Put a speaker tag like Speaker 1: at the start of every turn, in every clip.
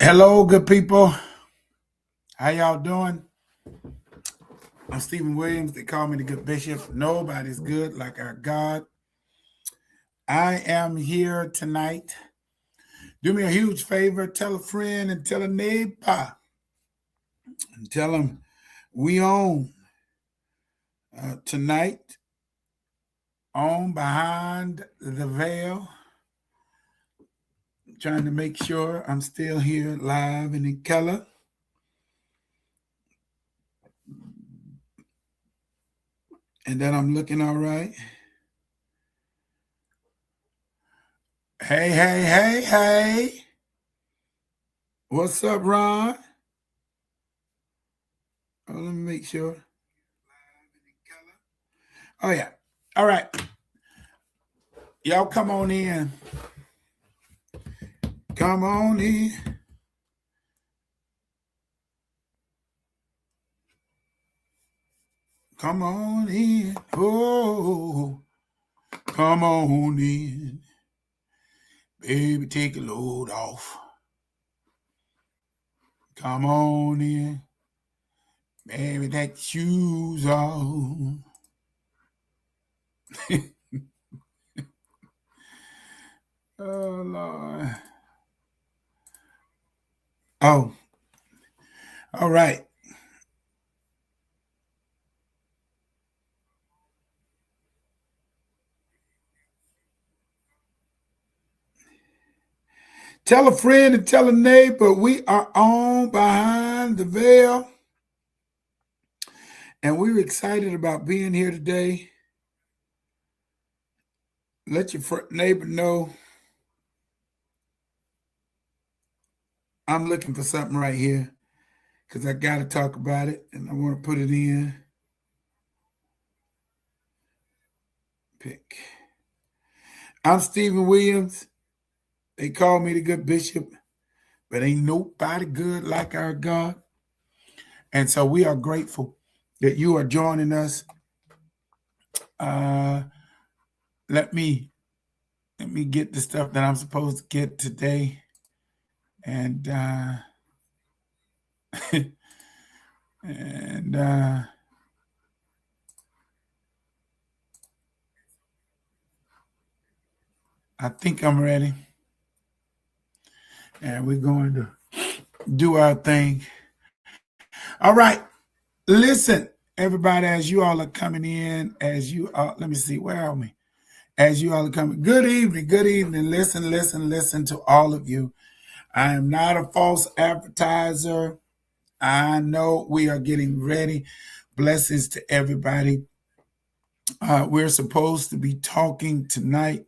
Speaker 1: Hello, good people. How y'all doing? I'm Stephen Williams. They call me the good bishop. Nobody's good like our God. I am here tonight. Do me a huge favor. Tell a friend and tell a neighbor. And tell them we on tonight on Behind the Veil. Trying to make sure I'm still here live and in color. And that I'm looking all right. Hey. What's up, Ron? Oh, let me make sure. Oh, yeah. All right. Y'all come on in. Come on in. Come on in. Oh, come on in. Baby, take a load off. Come on in. Baby, take your shoes off. Oh, Lord. Oh, all right. Tell a friend and tell a neighbor we are on Behind the Veil. And we're excited about being here today. Let your neighbor know I'm looking for something right here because I got to talk about it and I want to put it in. Pick. I'm Stephen Williams. They call me the good bishop, but ain't nobody good like our God. And so we are grateful that you are joining us. Let me get the stuff that I'm supposed to get today. And I think I'm ready. And we're going to do our thing. All right. Listen, everybody, as you all are coming in, let me see, where are we? As you all are coming, good evening. Listen to all of you. I am not a false advertiser. I know we are getting ready. Blessings to everybody. We're supposed to be talking tonight.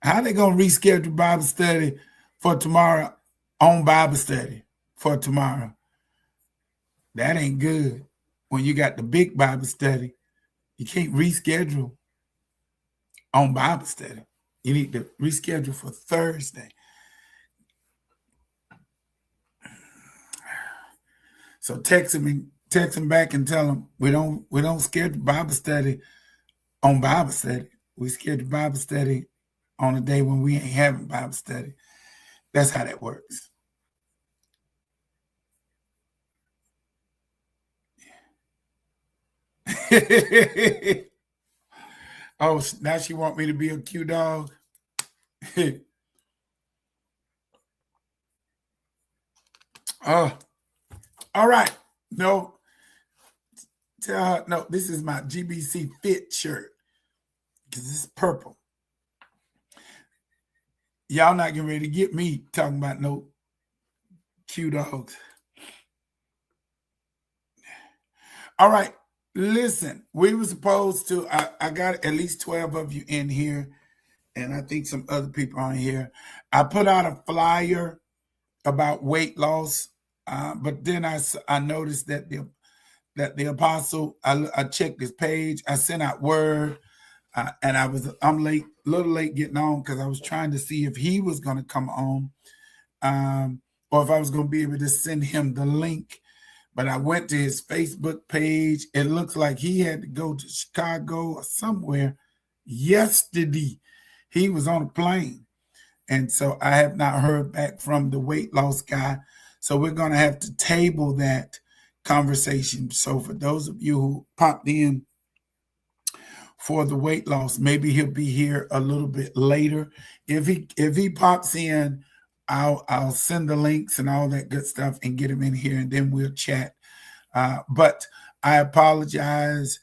Speaker 1: How they going to reschedule Bible study for tomorrow on Bible study for tomorrow? That ain't good. When you got the big Bible study, you can't reschedule on Bible study. You need to reschedule for Thursday. So text them back and tell them we don't schedule Bible study on Bible study. We schedule Bible study on a day when we ain't having Bible study. That's how that works. Oh, now she want me to be a cute dog. Oh, all right. No, tell her no. This is my GBC Fit shirt because it's purple. Y'all not getting ready to get me talking about no cute dogs. All right. Listen, we were supposed to, I got at least 12 of you in here, and I think some other people on here. I put out a flyer about weight loss, but then I noticed that the apostle, I checked his page, I sent out word, and I'm late, a little late getting on because I was trying to see if he was going to come on, or if I was going to be able to send him the link. But I went to his Facebook page. It looks like he had to go to Chicago or somewhere yesterday. He was on a plane. And so I have not heard back from the weight loss guy. So we're going to have to table that conversation. So for those of you who popped in for the weight loss, maybe he'll be here a little bit later. If he pops in, I'll send the links and all that good stuff and get him in here, and then we'll chat. But I apologize.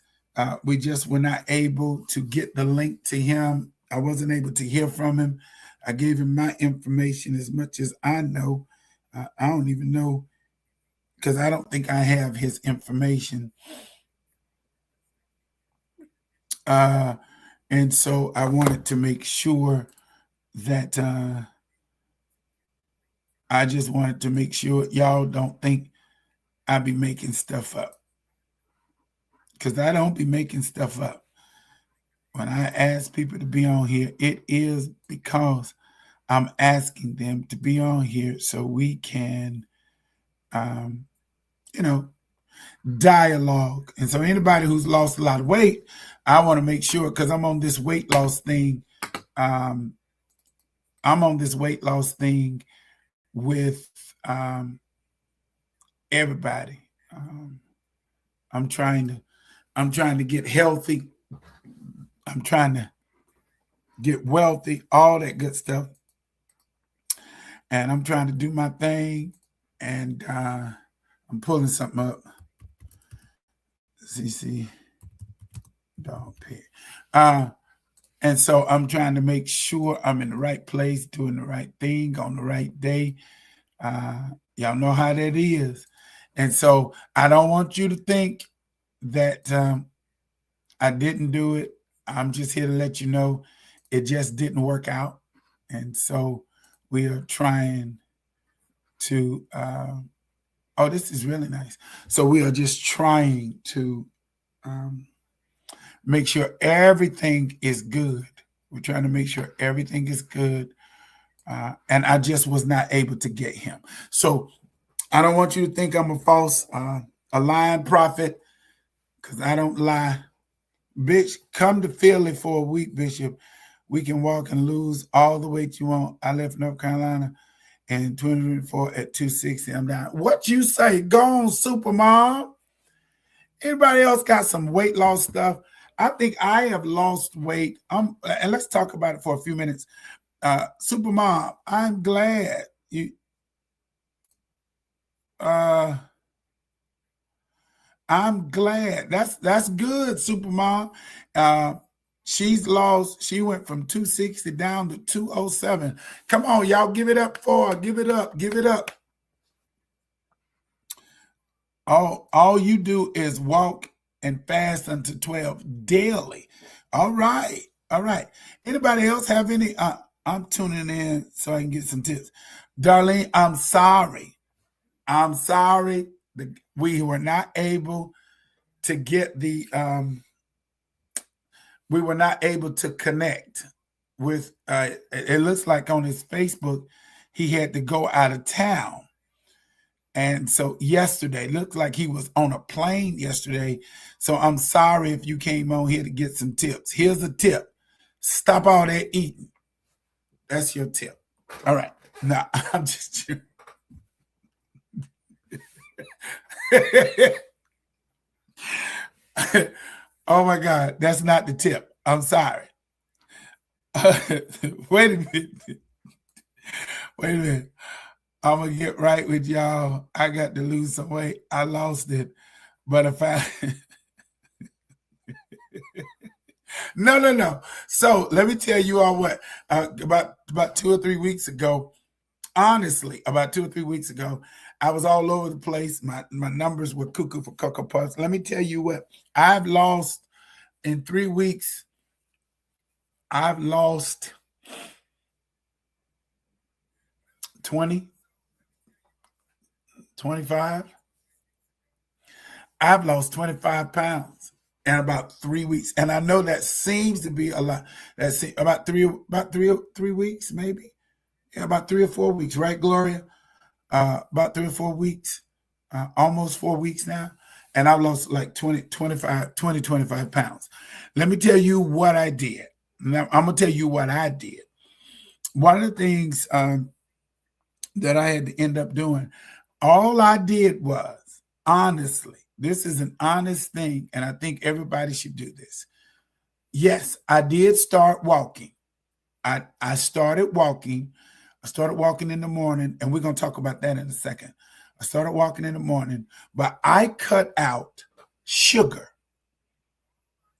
Speaker 1: We just were not able to get the link to him. I wasn't able to hear from him. I gave him my information as much as I know. I don't even know, because I don't think I have his information. And so I wanted to make sure that I just wanted to make sure y'all don't think I be making stuff up, because I don't be making stuff up. When I ask people to be on here, it is because I'm asking them to be on here so we can, dialogue. And so anybody who's lost a lot of weight, I want to make sure, because I'm on this weight loss thing. I'm on this weight loss thing with everybody. I'm trying to get healthy. I'm trying to get wealthy, all that good stuff. And I'm trying to do my thing. And I'm pulling something up. CC dog pig. And so I'm trying to make sure I'm in the right place, doing the right thing on the right day. Y'all know how that is. And so I don't want you to think that I didn't do it. I'm just here to let you know it just didn't work out. And so we are trying to, oh, this is really nice. So we are just trying to make sure everything is good. We're trying to make sure everything is good. And I just was not able to get him. So I don't want you to think I'm a false, a lying prophet, because I don't lie. Bitch, come to Philly for a week, Bishop. We can walk and lose all the weight you want. I left North Carolina in 2024 at 260. I'm down. What you say? Go on, Supermom. Anybody else got some weight loss stuff? I think I have lost weight. And let's talk about it for a few minutes. Supermom, I'm glad you. I'm glad. That's good, Supermom. She's lost. She went from 260 down to 207. Come on, y'all, give it up for her. Give it up. Give it up. All you do is walk and fast unto 12 daily. All right. All right. Anybody else have any? I'm tuning in so I can get some tips. Darlene, I'm sorry. I'm sorry. We were not able to get the, we were not able to connect with, it looks like on his Facebook, he had to go out of town. And so yesterday, looked like he was on a plane yesterday. So I'm sorry if you came on here to get some tips. Here's a tip. Stop all that eating. That's your tip. All right. Now, I'm just... Oh my God, that's not the tip. I'm sorry. Wait a minute. Wait a minute. I'm gonna get right with y'all. I got to lose some weight. I lost it, but if I no. So let me tell you all what. About 2 or 3 weeks ago, honestly, about 2 or 3 weeks ago, I was all over the place. My numbers were cuckoo for Cocoa Puffs. Let me tell you what. I've lost in 3 weeks. I've lost 20, 25. I've lost 25 pounds in about 3 weeks. And I know that seems to be a lot. That's about three weeks, maybe. Yeah, about 3 or 4 weeks, right, Gloria? About 3 or 4 weeks, almost 4 weeks now. And I've lost like 25 pounds. Let me tell you what I did. Now, I'm going to tell you what I did. one of the things that I had to end up doing, all I did was, honestly, this is an honest thing, and I think everybody should do this. Yes, I did start walking. I started walking. I started walking in the morning, and we're going to talk about that in a second. I started walking in the morning, but I cut out sugar.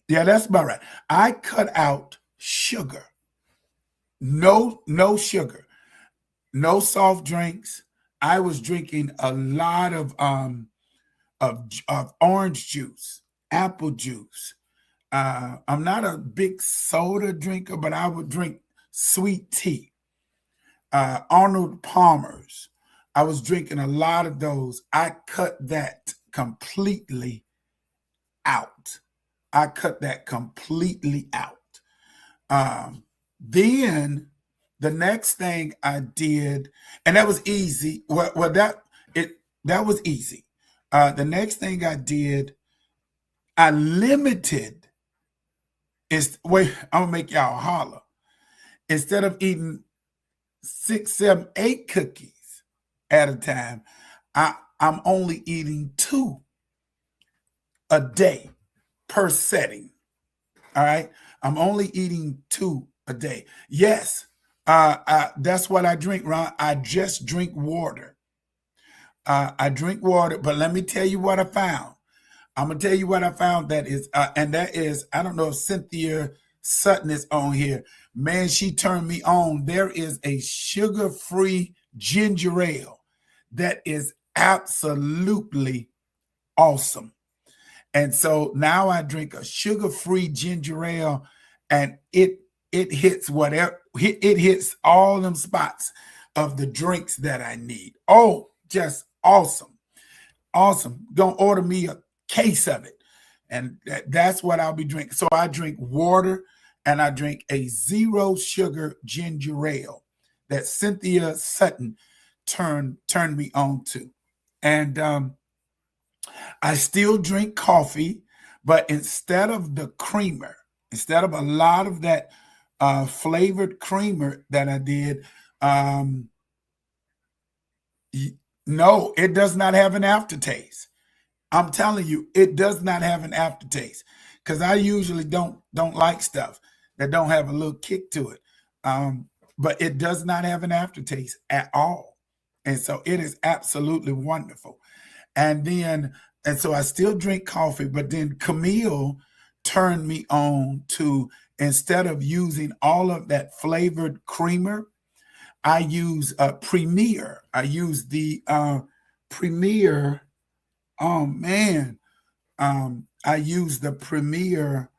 Speaker 1: Yeah, that's about right. I cut out sugar. No sugar. No soft drinks. I was drinking a lot of orange juice, apple juice. I'm not a big soda drinker, but I would drink sweet tea. Arnold Palmer's. I was drinking a lot of those. I cut that completely out. I cut that completely out. Then the next thing I did, and that was easy. That was easy. The next thing I did, I limited. Wait, I'm gonna make y'all holler. Instead of eating 6, 7, 8 cookies at a time, I'm only eating 2 a day per setting. All right, I'm only eating 2 a day. Yes, that's what I drink, Ron. I just drink water. I drink water, but let me tell you what I found. I'm gonna tell you what I found. That is, and that is, I don't know if Cynthia Sutton is on here. Man, she turned me on. There is a sugar-free ginger ale that is absolutely awesome. And so now I drink a sugar-free ginger ale, and it hits whatever it hits all them spots of the drinks that I need. Oh, just awesome. Awesome. Gonna order me a case of it. And that's what I'll be drinking. So I drink water, and I drink a 0 sugar ginger ale that Cynthia Sutton turned me on to. And I still drink coffee, but instead of the creamer, instead of a lot of that flavored creamer that I did, no, it does not have an aftertaste. I'm telling you, it does not have an aftertaste, because I usually don't like stuff that don't have a little kick to it. But it does not have an aftertaste at all. And so it is absolutely wonderful. And so I still drink coffee, but then Camille turned me on to, instead of using all of that flavored creamer, I use Premier. I use the Premier. Oh man, I use the Premier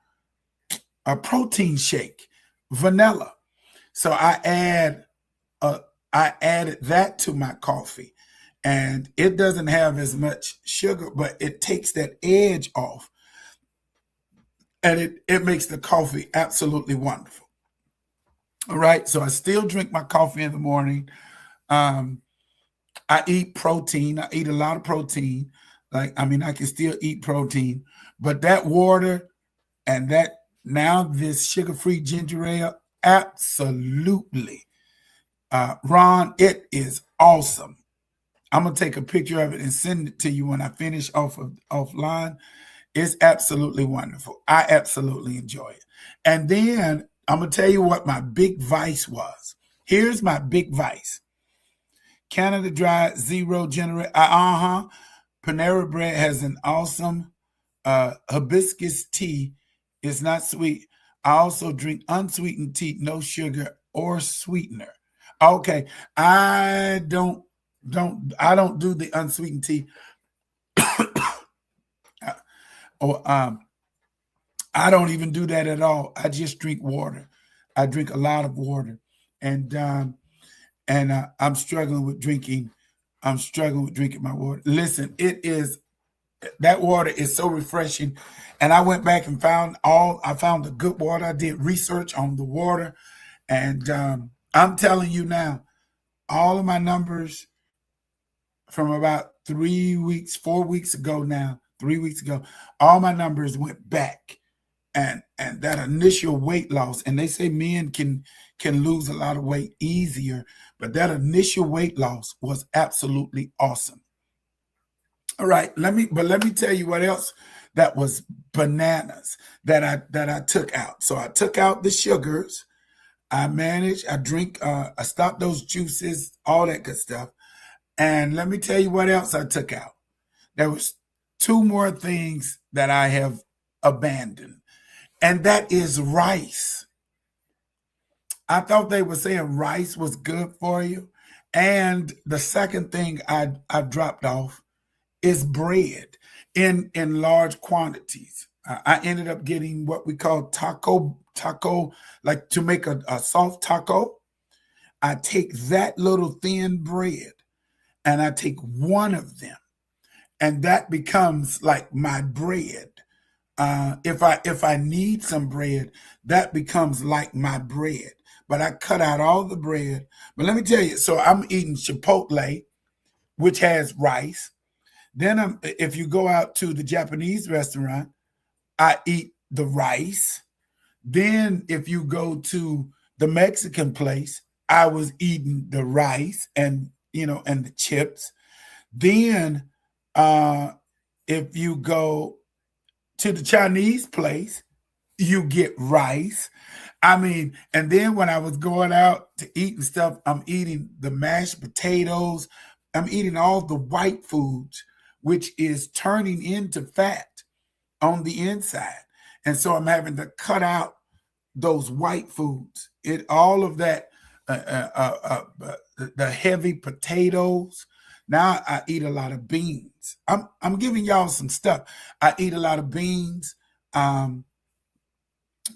Speaker 1: protein shake, vanilla. So I added that to my coffee, and it doesn't have as much sugar, but it takes that edge off, and it makes the coffee absolutely wonderful. All right, so I still drink my coffee in the morning. I eat protein. I eat a lot of protein. I can still eat protein, but that water and this sugar-free ginger ale, absolutely. Ron, it is awesome. I'm gonna take a picture of it and send it to you when I finish offline. It's absolutely wonderful. I absolutely enjoy it. And then I'm gonna tell you what my big vice was. Here's my big vice. Canada Dry Zero Generate. Panera Bread has an awesome hibiscus tea. It's not sweet. I also drink unsweetened tea, no sugar or sweetener. Okay, I don't do the unsweetened tea. I don't even do that at all. I just drink water. I drink a lot of water, and I'm struggling with drinking. I'm struggling with drinking my water. Listen, that water is so refreshing. And I went back and found the good water. I did research on the water, and I'm telling you now, all of my numbers from about 3 weeks, 4 weeks ago now, 3 weeks ago, all my numbers went back and that initial weight loss, and they say men can lose a lot of weight easier, but that initial weight loss was absolutely awesome. All right, let me tell you what else that was bananas that I took out. So I took out the sugars. I stopped those juices, all that good stuff. And let me tell you what else I took out. There was two more things that I have abandoned, and that is rice. I thought they were saying rice was good for you. And the second thing I dropped off is bread in large quantities. I ended up getting what we call taco, like to make a soft taco. I take that little thin bread and I take one of them, and that becomes like my bread. If I need some bread, that becomes like my bread. But I cut out all the bread. But let me tell you, so I'm eating Chipotle, which has rice. Then if you go out to the Japanese restaurant, I eat the rice. Then if you go to the Mexican place, I was eating the rice and and the chips. Then if you go to the Chinese place, you get rice. I mean, and then when I was going out to eat and stuff, I'm eating the mashed potatoes. I'm eating all the white foods, which is turning into fat on the inside. And so I'm having to cut out those white foods. All of that, the heavy potatoes. Now I eat a lot of beans. I'm giving y'all some stuff. I eat a lot of beans,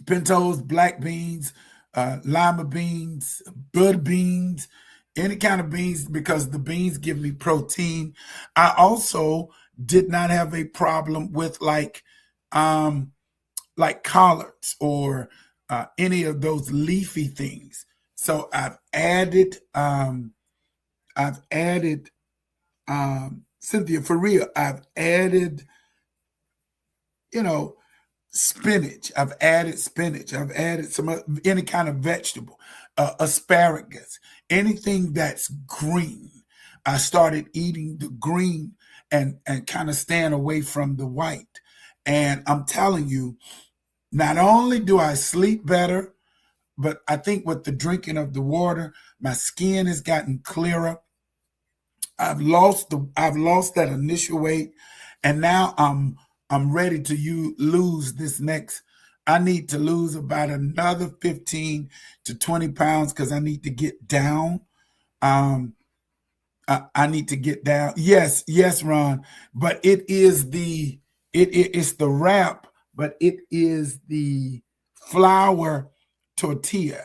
Speaker 1: pintos, black beans, lima beans, butter beans, any kind of beans, because the beans give me protein. I also did not have a problem with like collards or any of those leafy things. So I've added Cynthia, for real, I've added, you know, spinach. I've added spinach. I've added any kind of vegetable, asparagus, anything that's green. I started eating the green and kind of staying away from the white. And I'm telling you, not only do I sleep better, but I think with the drinking of the water, my skin has gotten clearer. I've lost that initial weight, and now I'm ready to lose this next. I need to lose about another 15 to 20 pounds because I need to get down. Um, I need to get down. Yes, yes, Ron. But it's the wrap, but it is the flour tortilla.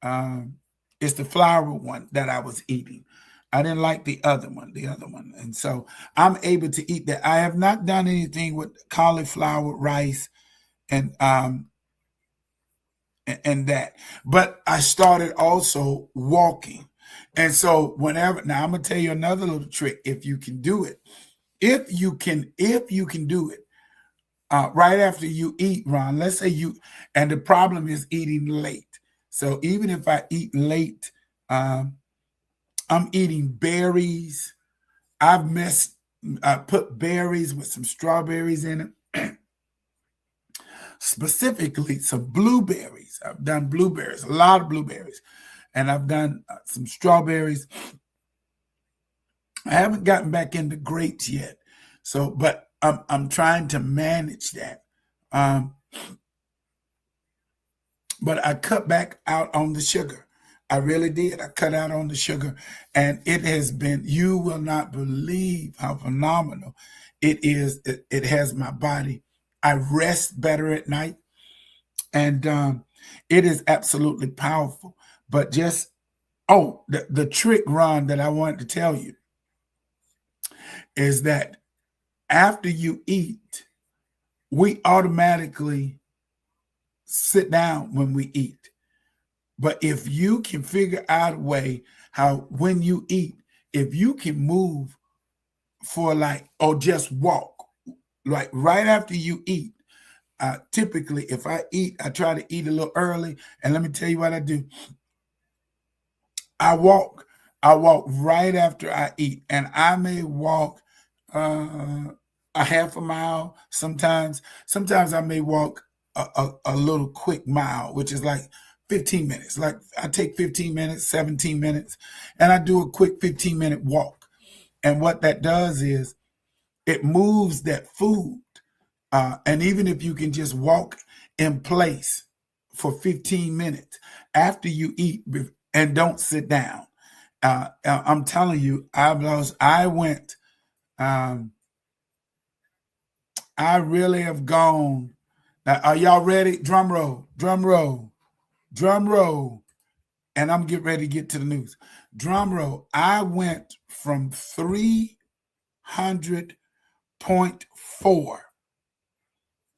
Speaker 1: Um, it's the flour one that I was eating. I didn't like the other one. And so I'm able to eat that. I have not done anything with cauliflower rice and and that. But I started also walking. And so whenever, now I'm gonna tell you another little trick. If you can do it, if you can do it, right after you eat, Ron, let's say and the problem is eating late. So even if I eat late, um, I'm eating berries. I've messed, I put berries with some strawberries in it, specifically some blueberries. I've done blueberries, a lot of blueberries, and I've done some strawberries. I haven't gotten back into grapes yet, so but I'm trying to manage that. Um, but I cut back out on the sugar. I really did. I cut out on the sugar, and it has been. You will not believe how phenomenal it is. It has my body. I rest better at night, and it is absolutely powerful. But just the trick, Ron, that I wanted to tell you is that after you eat, we automatically sit down when we eat. But if you can figure out a way how when you eat, if you can move for like, or just walk, like right after you eat, typically, if I eat, I try to eat a little early. And let me tell you what I do. I walk. I walk right after I eat, and I may walk a half a mile. Sometimes I may walk a little quick mile, which is like 15 minutes. Like I take 15 minutes, 17 minutes, and I do a quick 15-minute walk. And what that does is it moves that food. And even if you can just walk in place for 15 minutes after you eat and don't sit down, I'm telling you, I went, I really have gone. Now, are y'all ready? Drum roll, drum roll, drum roll. And I'm getting ready to get to the news. Drum roll. I went from 300.4.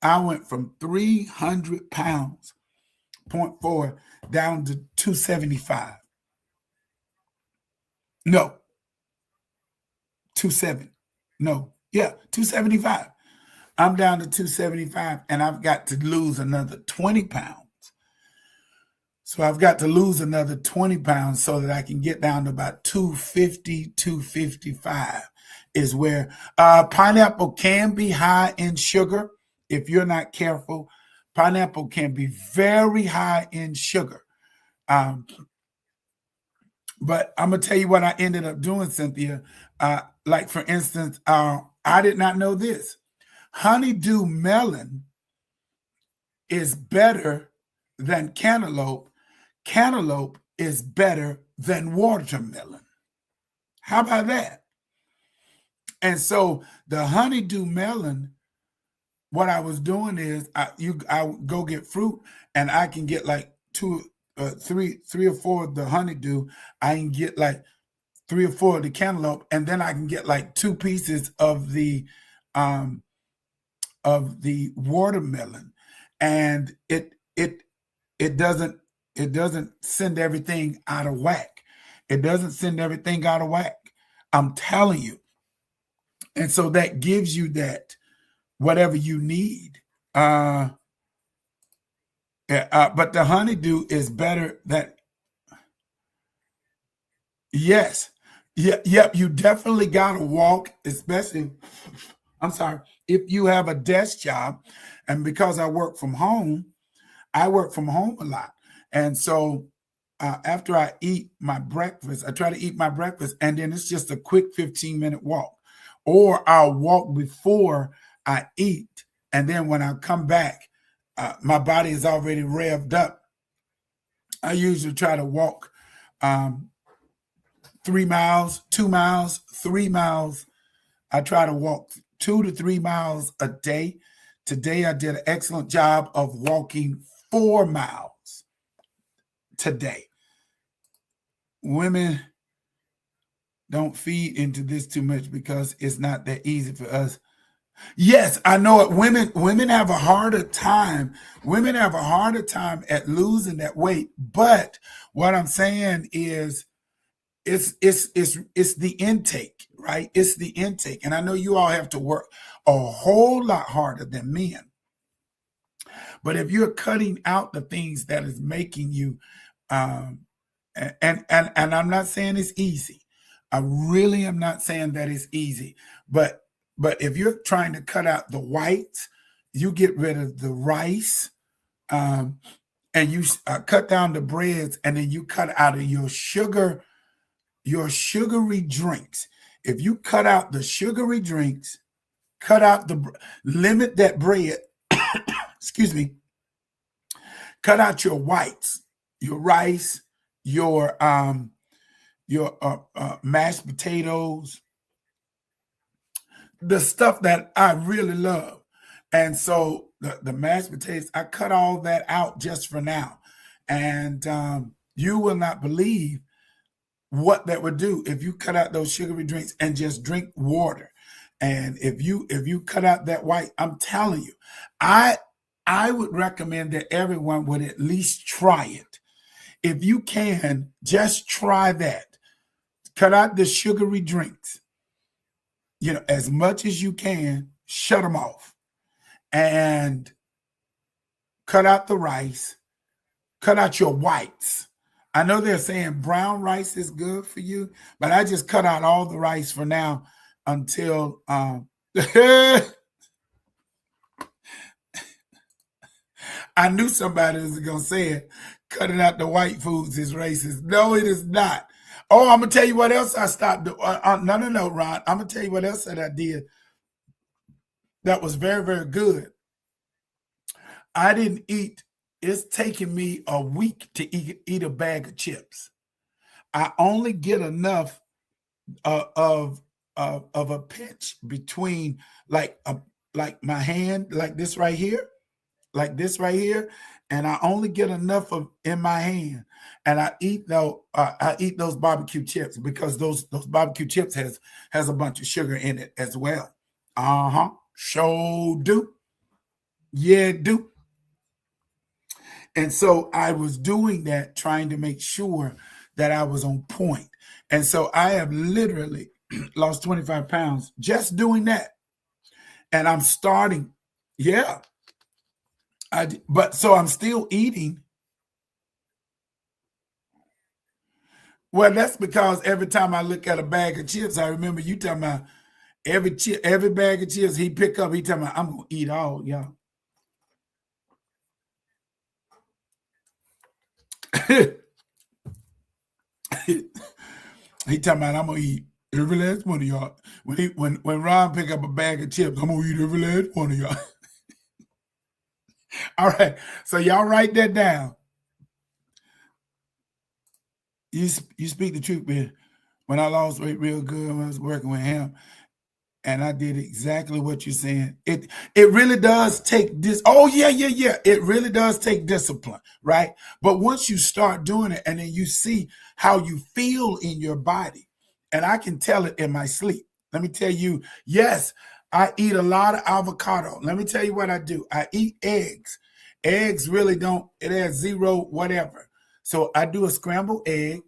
Speaker 1: I went from 300 pounds, 0.4, down to 275. No, 27. No, yeah, 275. I'm down to 275, and I've got to lose another 20 pounds. So I've got to lose another 20 pounds so that I can get down to about 250, 255 is where pineapple can be high in sugar if you're not careful. Pineapple can be very high in sugar. But I'm going to tell you what I ended up doing, Cynthia. Like, for instance, I did not know this. Honeydew melon is better than cantaloupe. Cantaloupe is better than watermelon. How about that? And so the honeydew melon, what I was doing is I would go get fruit, and I can get like three or four of the honeydew. I can get like 3 or 4 of the cantaloupe, and then I can get like 2 pieces of the watermelon, and it doesn't send everything out of whack. It doesn't send everything out of whack. I'm telling you. And so that gives you that whatever you need. But the honeydew is better than, yes. Yeah, yep, you definitely gotta walk, especially, I'm sorry, if you have a desk job. And because I work from home a lot. And so after I eat my breakfast, I try to eat my breakfast, and then it's just a quick 15-minute walk. Or I'll walk before I eat. And then when I come back, my body is already revved up. I usually try to walk 3 miles, 2 miles, 3 miles. I try to walk 2 to 3 miles a day. Today, I did an excellent job of walking 4 miles today. Women don't feed into this too much because it's not that easy for us. Yes, I know it. Women have a harder time. Women have a harder time at losing that weight. But what I'm saying is it's the intake, right? It's the intake. And I know you all have to work a whole lot harder than men. But if you're cutting out the things that is making you, and I'm not saying it's easy. I really am not saying that it's easy. But if you're trying to cut out the whites, you get rid of the rice, and you cut down the breads, and then you cut out of your sugary drinks. If you cut out the sugary drinks, limit that bread, excuse me, cut out your whites, your rice, your mashed potatoes, the stuff that I really love. And so the mashed potatoes, I cut all that out just for now. And you will not believe what that would do if you cut out those sugary drinks and just drink water. And if you cut out that white, I'm telling you, I would recommend that everyone would at least try it. If you can, just try that. Cut out the sugary drinks. As much as you can, shut them off. And cut out the rice, cut out your whites. I know they're saying brown rice is good for you, but I just cut out all the rice for now until I knew somebody was going to say it. Cutting out the white foods is racist. No, it is not. Oh, I'm going to tell you what else I stopped. No, Ron. I'm going to tell you what else that I did that was very, very good. I didn't eat. It's taking me a week to eat a bag of chips. I only get enough of a pinch between like my hand, like this right here, and I only get enough of in my hand, and I eat those barbecue chips because those barbecue chips has a bunch of sugar in it as well. Sure do. Yeah, do. And so I was doing that, trying to make sure that I was on point. And so I have literally lost 25 pounds just doing that. And I'm starting, yeah. But so I'm still eating. Well, that's because every time I look at a bag of chips, I remember you talking about every bag of chips he pick up, he talking about, I'm going to eat all, y'all. He talking about, I'm going to eat every last one of y'all. When Ron pick up a bag of chips, I'm going to eat every last one of y'all. All right. So y'all write that down. You speak the truth, man. When I lost weight real good, when I was working with him, and I did exactly what you're saying. It really does take this. Oh, yeah. It really does take discipline, right? But once you start doing it and then you see how you feel in your body, and I can tell it in my sleep. Let me tell you, yes, I eat a lot of avocado. Let me tell you what I do. I eat eggs. Eggs really don't, it has zero whatever. So I do a scrambled egg.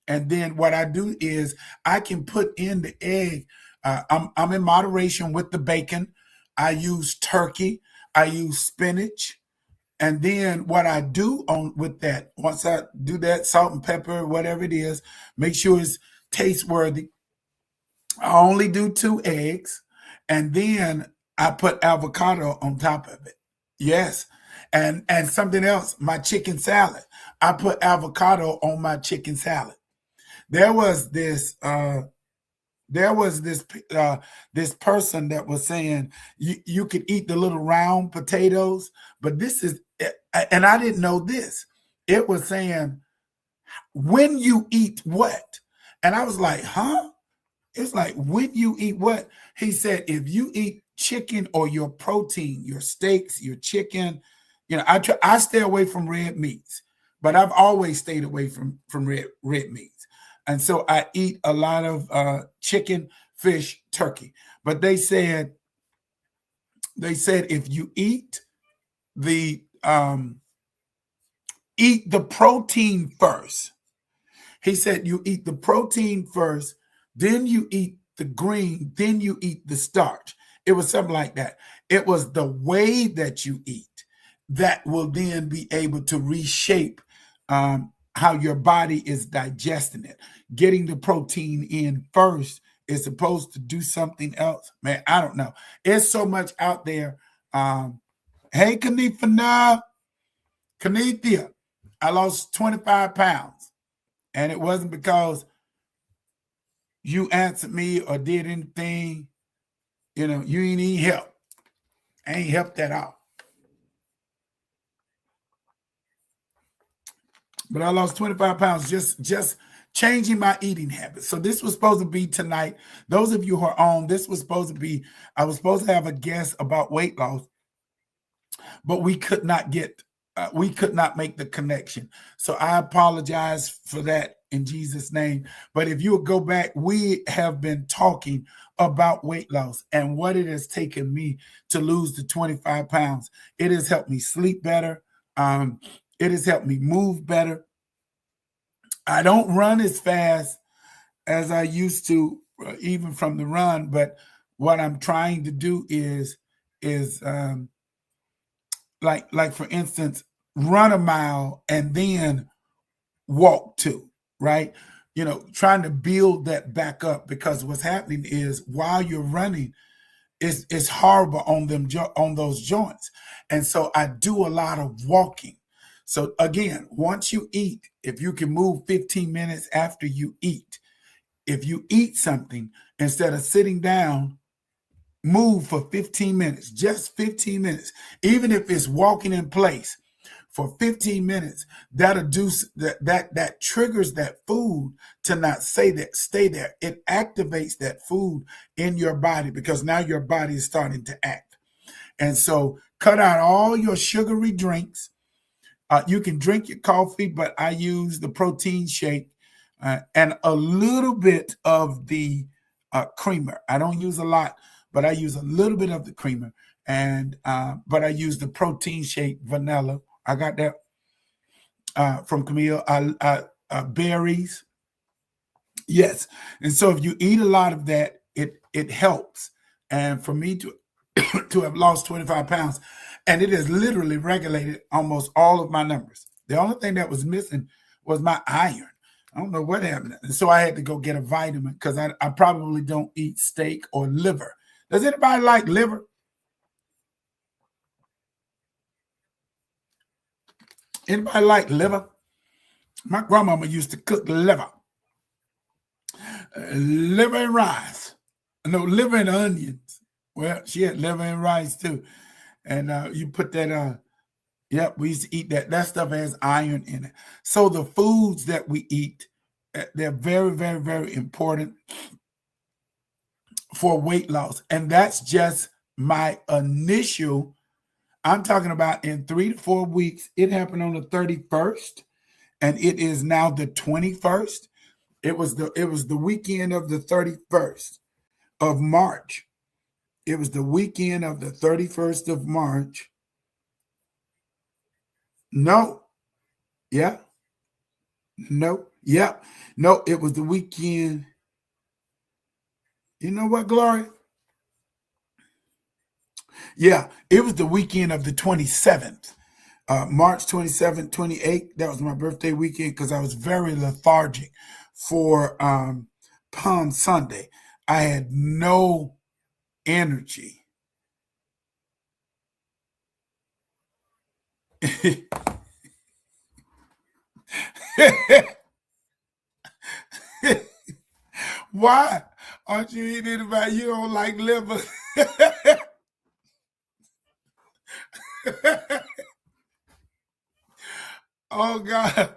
Speaker 1: And then what I do is I can put in the egg. I'm in moderation with the bacon. I use turkey. I use spinach. And then what I do with that, once I do that, salt and pepper, whatever it is, make sure it's taste worthy. I only do 2 eggs. And then I put avocado on top of it. Yes. And something else, my chicken salad. I put avocado on my chicken salad. There was this this person that was saying you could eat the little round potatoes, but this is, and I didn't know this. It was saying when you eat what, and I was like, huh? It's like when you eat what? He said if you eat chicken or your protein, your steaks, your chicken, I stay away from red meats, but I've always stayed away from red meats. And so I eat a lot of chicken, fish, turkey. But they said if you eat the protein first. He said you eat the protein first, then you eat the green, then you eat the starch. It was something like that. It was the way that you eat that will then be able to reshape how your body is digesting it. Getting the protein in first is supposed to do something else. Man, I don't know. It's so much out there. Hey, Kanithia, I lost 25 pounds. And it wasn't because you answered me or did anything. You ain't need help. I ain't helped at all. But I lost 25 pounds just changing my eating habits. So this was supposed to be tonight. Those of you who are on, this was supposed to be, I was supposed to have a guest about weight loss, but we could not make the connection. So I apologize for that in Jesus' name. But if you would go back, we have been talking about weight loss and what it has taken me to lose the 25 pounds. It has helped me sleep better. It has helped me move better. I don't run as fast as I used to, even from the run. But what I'm trying to do is like for instance, run a mile and then walk 2, right? Trying to build that back up, because what's happening is while you're running, it's horrible on on those joints. And so I do a lot of walking. So again, once you eat, if you can move 15 minutes after you eat, if you eat something, instead of sitting down, move for 15 minutes, just 15 minutes, even if it's walking in place for 15 minutes. That'll do that triggers that food to not stay there. It activates that food in your body, because now your body is starting to act. And so cut out all your sugary drinks. You can drink your coffee, but I use the protein shake and a little bit of the creamer. I don't use a lot, but I use a little bit of the creamer. And but I use the protein shake vanilla. I got that from Camille. Berries. Yes. And so if you eat a lot of that, it helps. And for me to to have lost 25 pounds, and it has literally regulated almost all of my numbers. The only thing that was missing was my iron. I don't know what happened. And so I had to go get a vitamin, because I probably don't eat steak or liver. Does anybody like liver? Anybody like liver? My grandmama used to cook liver. Liver and rice. No, liver and onions. Well, she had liver and rice too. And you put that yep, we used to eat that. That stuff has iron in it. So the foods that we eat, they're very, very, very important for weight loss. And that's just my initial. I'm talking about in 3 to 4 weeks. It happened on the 31st, and it is now the 21st. It was the weekend of the 31st of March. It was the weekend of the 31st of March. No. Yeah. No. Yeah. No, it was the weekend. You know what, Gloria? Yeah, it was the weekend of the 27th. March 27th, 28th. That was my birthday weekend, because I was very lethargic for Palm Sunday. I had no energy. Why aren't you eating anybody? You don't like liver. Oh God.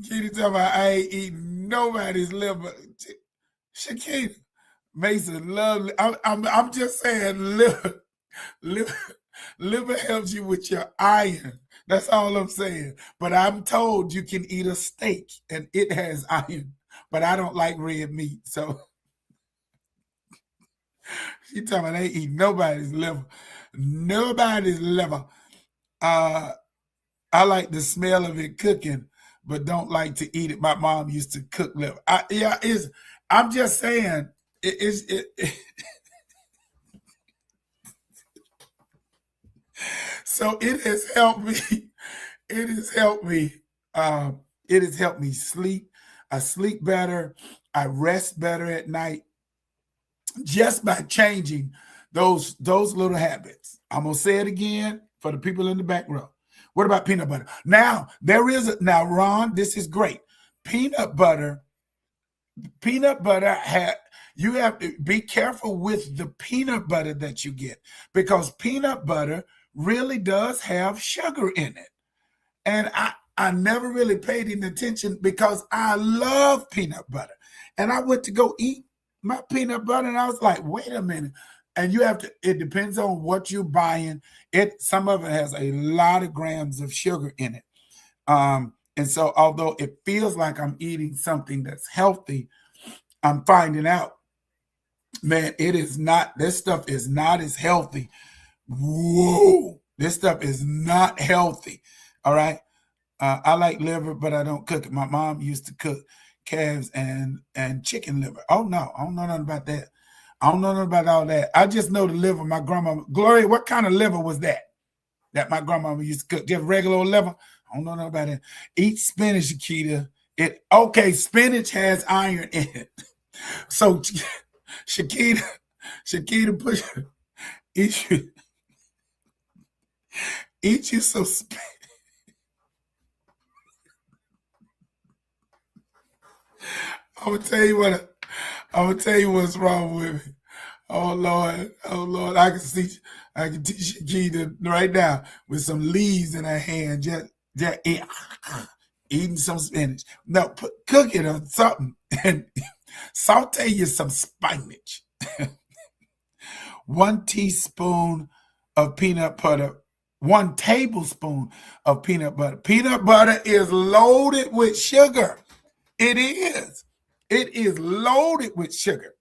Speaker 1: Shakita talking about I ain't eating nobody's liver. Shakita, Mason, lovely. I'm just saying liver helps you with your iron. That's all I'm saying. But I'm told you can eat a steak and it has iron. But I don't like red meat. So she talking about I ain't eating nobody's liver. Nobody's liver. I like the smell of it cooking, but don't like to eat it. My mom used to cook liver. I'm just saying so it has helped me. It has helped me. It has helped me sleep. I sleep better. I rest better at night, just by changing those little habits. I'm gonna say it again for the people in the back row. What about peanut butter? Now now, Ron, this is great. Peanut butter you have to be careful with the peanut butter that you get, because peanut butter really does have sugar in it. And I never really paid any attention, because I love peanut butter. And I went to go eat my peanut butter, and I was like, wait a minute. And it depends on what you're buying. Some of it has a lot of grams of sugar in it. And so although it feels like I'm eating something that's healthy, I'm finding out, man, it is not. This stuff is not as healthy. Whoa, this stuff is not healthy. All right. I like liver, but I don't cook it. My mom used to cook calves and chicken liver. Oh no, I don't know nothing about that. I don't know nothing about all that. I just know the liver. My grandma, Gloria, what kind of liver was that? that my grandmama used to cook, just regular old level. I don't know nothing about it. Eat spinach, Shakita. Okay, spinach has iron in it. So Shakita push eat you some spinach. I'm gonna tell you what's wrong with me. Oh Lord, I can teach Shakita right now with some leaves in her hand, just eating some spinach. No, cook it or something and saute you some spinach. 1 teaspoon of peanut butter, 1 tablespoon of peanut butter. Peanut butter is loaded with sugar. It is. It is loaded with sugar.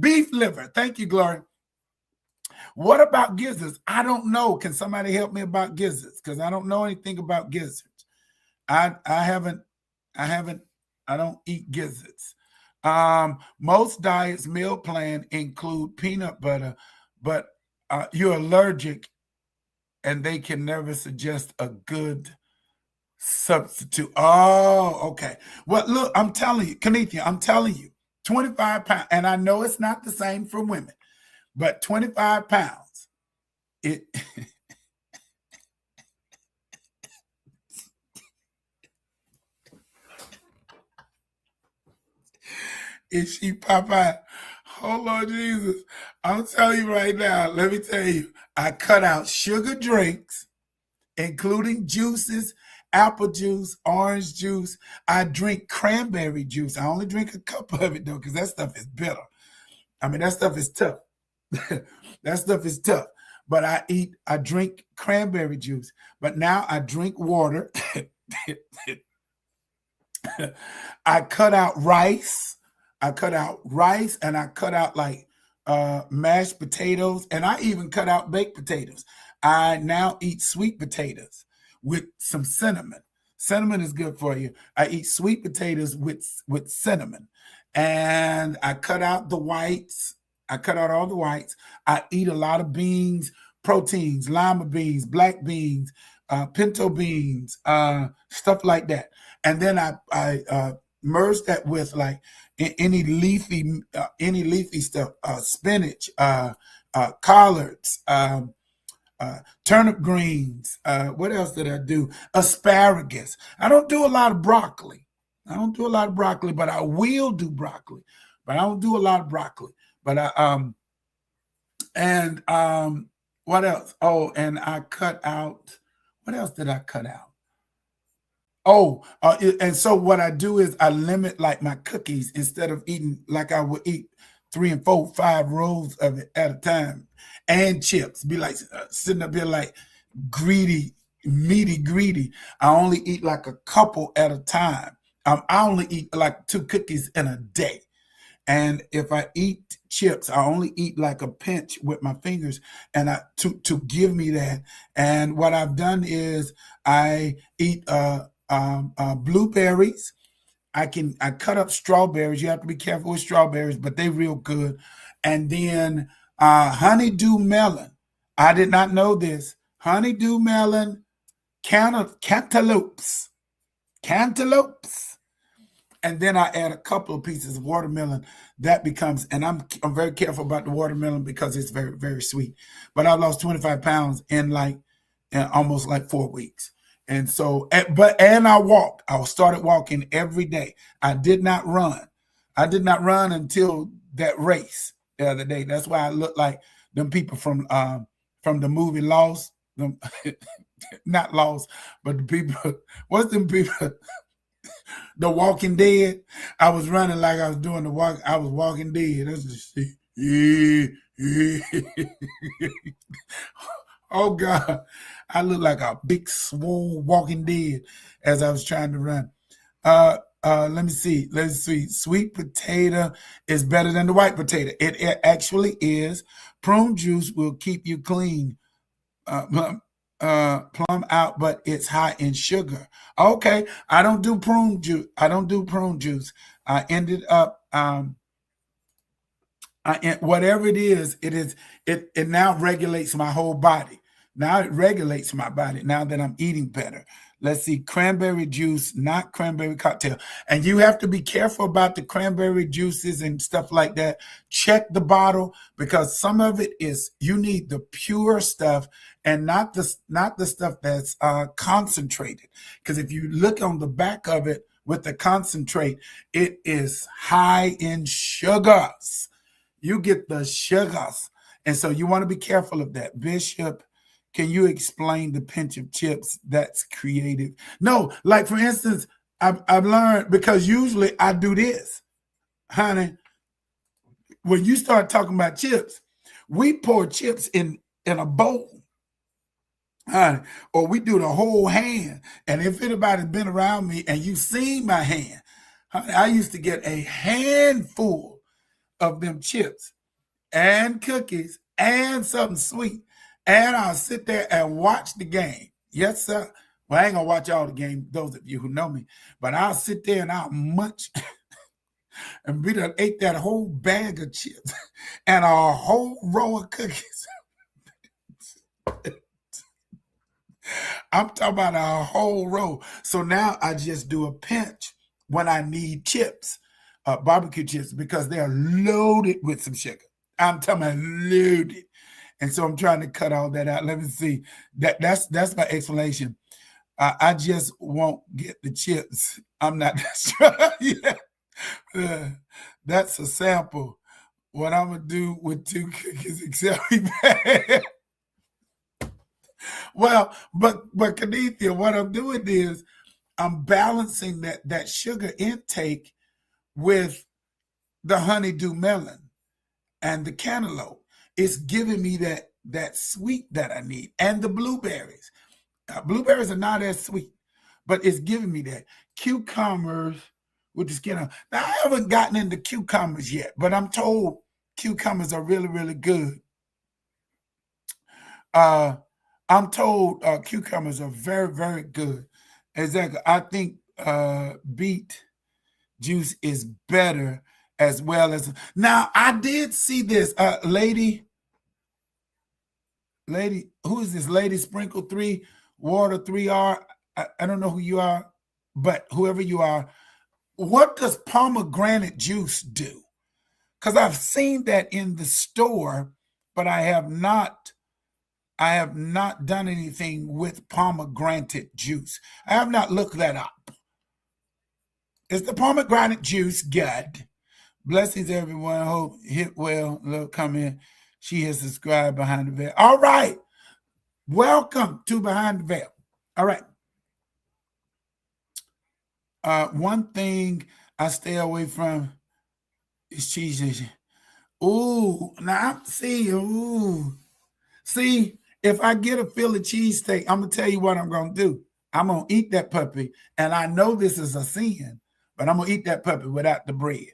Speaker 1: Beef liver. Thank you, Gloria. What about gizzards? I don't know. Can somebody help me about gizzards? Because I don't know anything about gizzards. I don't eat gizzards. Most diets meal plan include peanut butter, but you're allergic and they can never suggest a good substitute. Oh, okay. Well, look, I'm telling you, Kanithia, I'm telling you, 25 pounds, and I know it's not the same for women, but 25 pounds, it is she Popeye? Oh, Lord Jesus. I'm telling you right now, let me tell you, I cut out sugar drinks, including juices, apple juice, orange juice. I drink cranberry juice. I only drink a cup of it, though, because that stuff is bitter. I mean, that stuff is tough. That stuff is tough. But I drink cranberry juice. But now I drink water. I cut out rice. I cut out rice and I cut out like mashed potatoes, and I even cut out baked potatoes. I now eat sweet potatoes with some cinnamon. Cinnamon is good for you. I eat sweet potatoes with cinnamon, and I cut out the whites. I cut out all the whites. I eat a lot of beans, proteins, lima beans, black beans, pinto beans, stuff like that. And then I merge that with like any leafy stuff, spinach, collards, turnip greens. What else did I do? Asparagus. I don't do a lot of broccoli. But I will do broccoli. But I don't do a lot of broccoli. But what else? Oh, and I cut out. What else did I cut out? Oh, and so what I do is I limit like my cookies instead of eating like I would eat 3 and 4, 5 rolls of it at a time, and chips. Be like sitting up here like meaty greedy. I only eat like a couple at a time. I only eat like 2 cookies in a day. And if I eat chips, I only eat like a pinch with my fingers, and to give me that. And what I've done is I eat blueberries. I cut up strawberries. You have to be careful with strawberries, but they're real good. And then honeydew melon. I did not know this. Honeydew melon, cantaloupes. And then I add a couple of pieces of watermelon. That becomes, and I'm very careful about the watermelon because it's very, very sweet. But I lost 25 pounds in almost like 4 weeks. And so, and I walked. I started walking every day. I did not run. Until that race the other day. That's why I look like them people from the movie Lost. Them, not Lost, but the people. What's them people? The Walking Dead. I was running like I was doing the walk. I was Walking Dead. That's just oh God, I look like a big swole Walking Dead as I was trying to run. Let me see. Sweet potato is better than the white potato. It actually is. Prune juice will keep you clean. Plum out, but it's high in sugar. Okay, I don't do prune juice. I ended up whatever it is, it now regulates my whole body. Now it regulates my body now that I'm eating better. Let's see, cranberry juice, not cranberry cocktail. And you have to be careful about the cranberry juices and stuff like that. Check the bottle, because some of it is, you need the pure stuff and not the stuff that's concentrated. Because if you look on the back of it with the concentrate, it is high in sugars. You get the sugars. And so you want to be careful of that. Bishop, can you explain the pinch of chips? That's creative. No, like for instance, I've learned, because usually I do this, honey. When you start talking about chips, we pour chips in a bowl, honey, or we do the whole hand. And if anybody's been around me and you've seen my hand, honey, I used to get a handful of them chips and cookies and something sweet. And I'll sit there and watch the game. Yes, sir. Well, I ain't gonna watch all the game, those of you who know me, but I'll sit there and I'll munch and we done ate that whole bag of chips and a whole row of cookies. I'm talking about a whole row. So now I just do a pinch when I need chips, barbecue chips, because they're loaded with some sugar. I'm talking about loaded. And so I'm trying to cut all that out. Let me see. That's my explanation. I just won't get the chips. I'm not sure. Yeah. That's a sample. What I'm gonna do with 2 cookies exactly bad. Well, but Kenethia, what I'm doing is I'm balancing that sugar intake with the honeydew melon and the cantaloupe. It's giving me that sweet that I need. And the blueberries. Blueberries are not as sweet, but it's giving me that. Cucumbers with the skin on. Now, I haven't gotten into cucumbers yet, but I'm told cucumbers are really, really good. I'm told cucumbers are very, very good. Exactly. I think beet juice is better as well as. Now, I did see this lady, who is this? Lady Sprinkle 3, Water 3R. I don't know who you are, but whoever you are, what does pomegranate juice do? Because I've seen that in the store, but I have not done anything with pomegranate juice. I have not looked that up. Is the pomegranate juice good? Blessings, everyone. I hope hit well. Look, come in. She has subscribed Behind the Veil. All right. Welcome to Behind the Veil. All right. One thing I stay away from is cheese. Ooh, now see, if I get a Philly cheesesteak, I'm gonna tell you what I'm gonna do. I'm gonna eat that puppy, and I know this is a sin, but I'm gonna eat that puppy without the bread.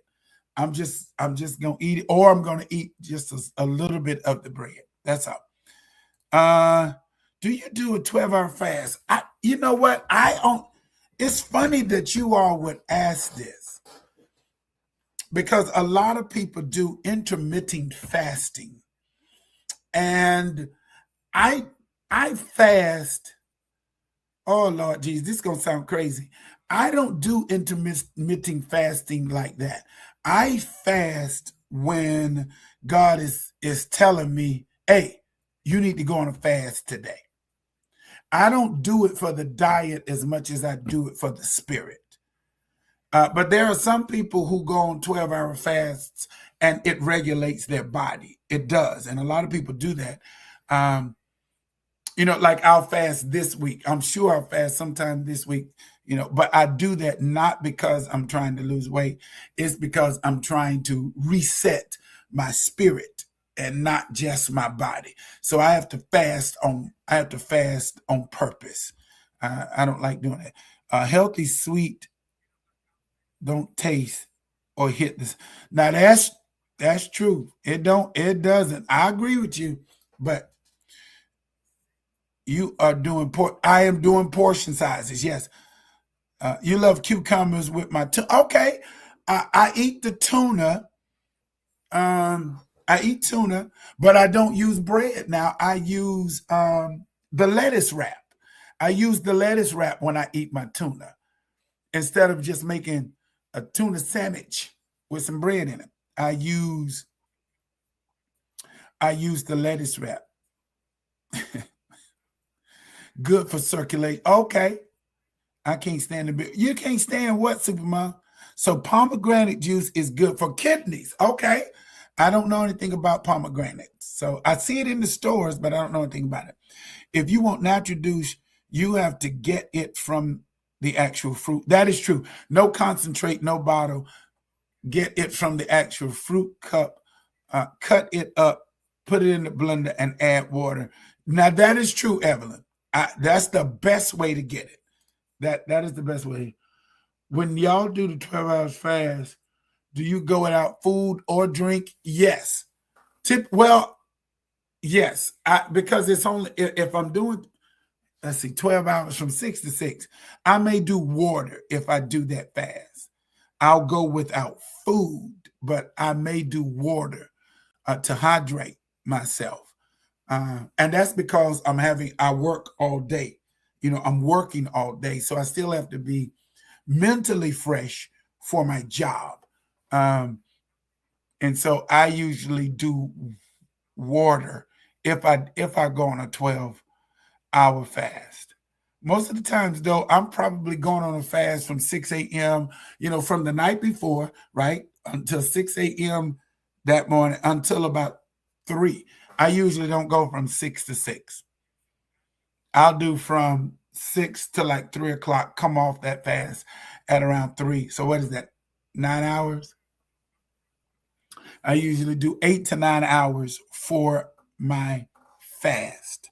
Speaker 1: I'm just gonna eat it, or I'm gonna eat just a little bit of the bread. That's all. Do you do a 12-hour fast? You know what? It's funny that you all would ask this, because a lot of people do intermittent fasting, and I fast. Oh Lord Jesus, this is gonna sound crazy. I don't do intermittent fasting like that. I fast when God is telling me, hey, you need to go on a fast today. I don't do it for the diet as much as I do it for the spirit. But there are some people who go on 12-hour fasts and it regulates their body. It does. And a lot of people do that. Like I'll fast this week. I'm sure I'll fast sometime this week, but I do that not because I'm trying to lose weight. It's because I'm trying to reset my spirit and not just my body. So I have to fast on purpose. I don't like doing it. Healthy sweet don't taste or hit this. Now that's true. It doesn't. I agree with you, but you are doing I am doing portion sizes. Yes. You love cucumbers with my tuna. Okay. I eat the tuna. I eat tuna, but I don't use bread. Now I use the lettuce wrap. I use the lettuce wrap when I eat my tuna instead of just making a tuna sandwich with some bread in it. I use the lettuce wrap. Good for circulate. Okay. I can't stand the bit. You can't stand what, Supermom? So pomegranate juice is good for kidneys. Okay. I don't know anything about pomegranates. So I see it in the stores, but I don't know anything about it. If you want natural juice, you have to get it from the actual fruit. That is true. No concentrate, no bottle. Get it from the actual fruit cup. Cut it up, put it in the blender, and add water. Now that is true, Evelyn. That's the best way to get it. That is the best way. When y'all do the 12 hours fast, do you go without food or drink? Yes. Yes. Because it's only if I'm doing, let's see, 12 hours from 6 to 6, I may do water if I do that fast. I'll go without food, but I may do water to hydrate myself. And that's because I work all day. I'm working all day. So I still have to be mentally fresh for my job. And so I usually do water if I go on a 12-hour fast. Most of the times, though, I'm probably going on a fast from 6 a.m., from the night before, right, until 6 a.m. that morning until about 3. I usually don't go from 6 to 6. I'll do from 6 to like 3 o'clock, come off that fast at around 3. So what is that, 9 hours? I usually do 8 to 9 hours for my fast.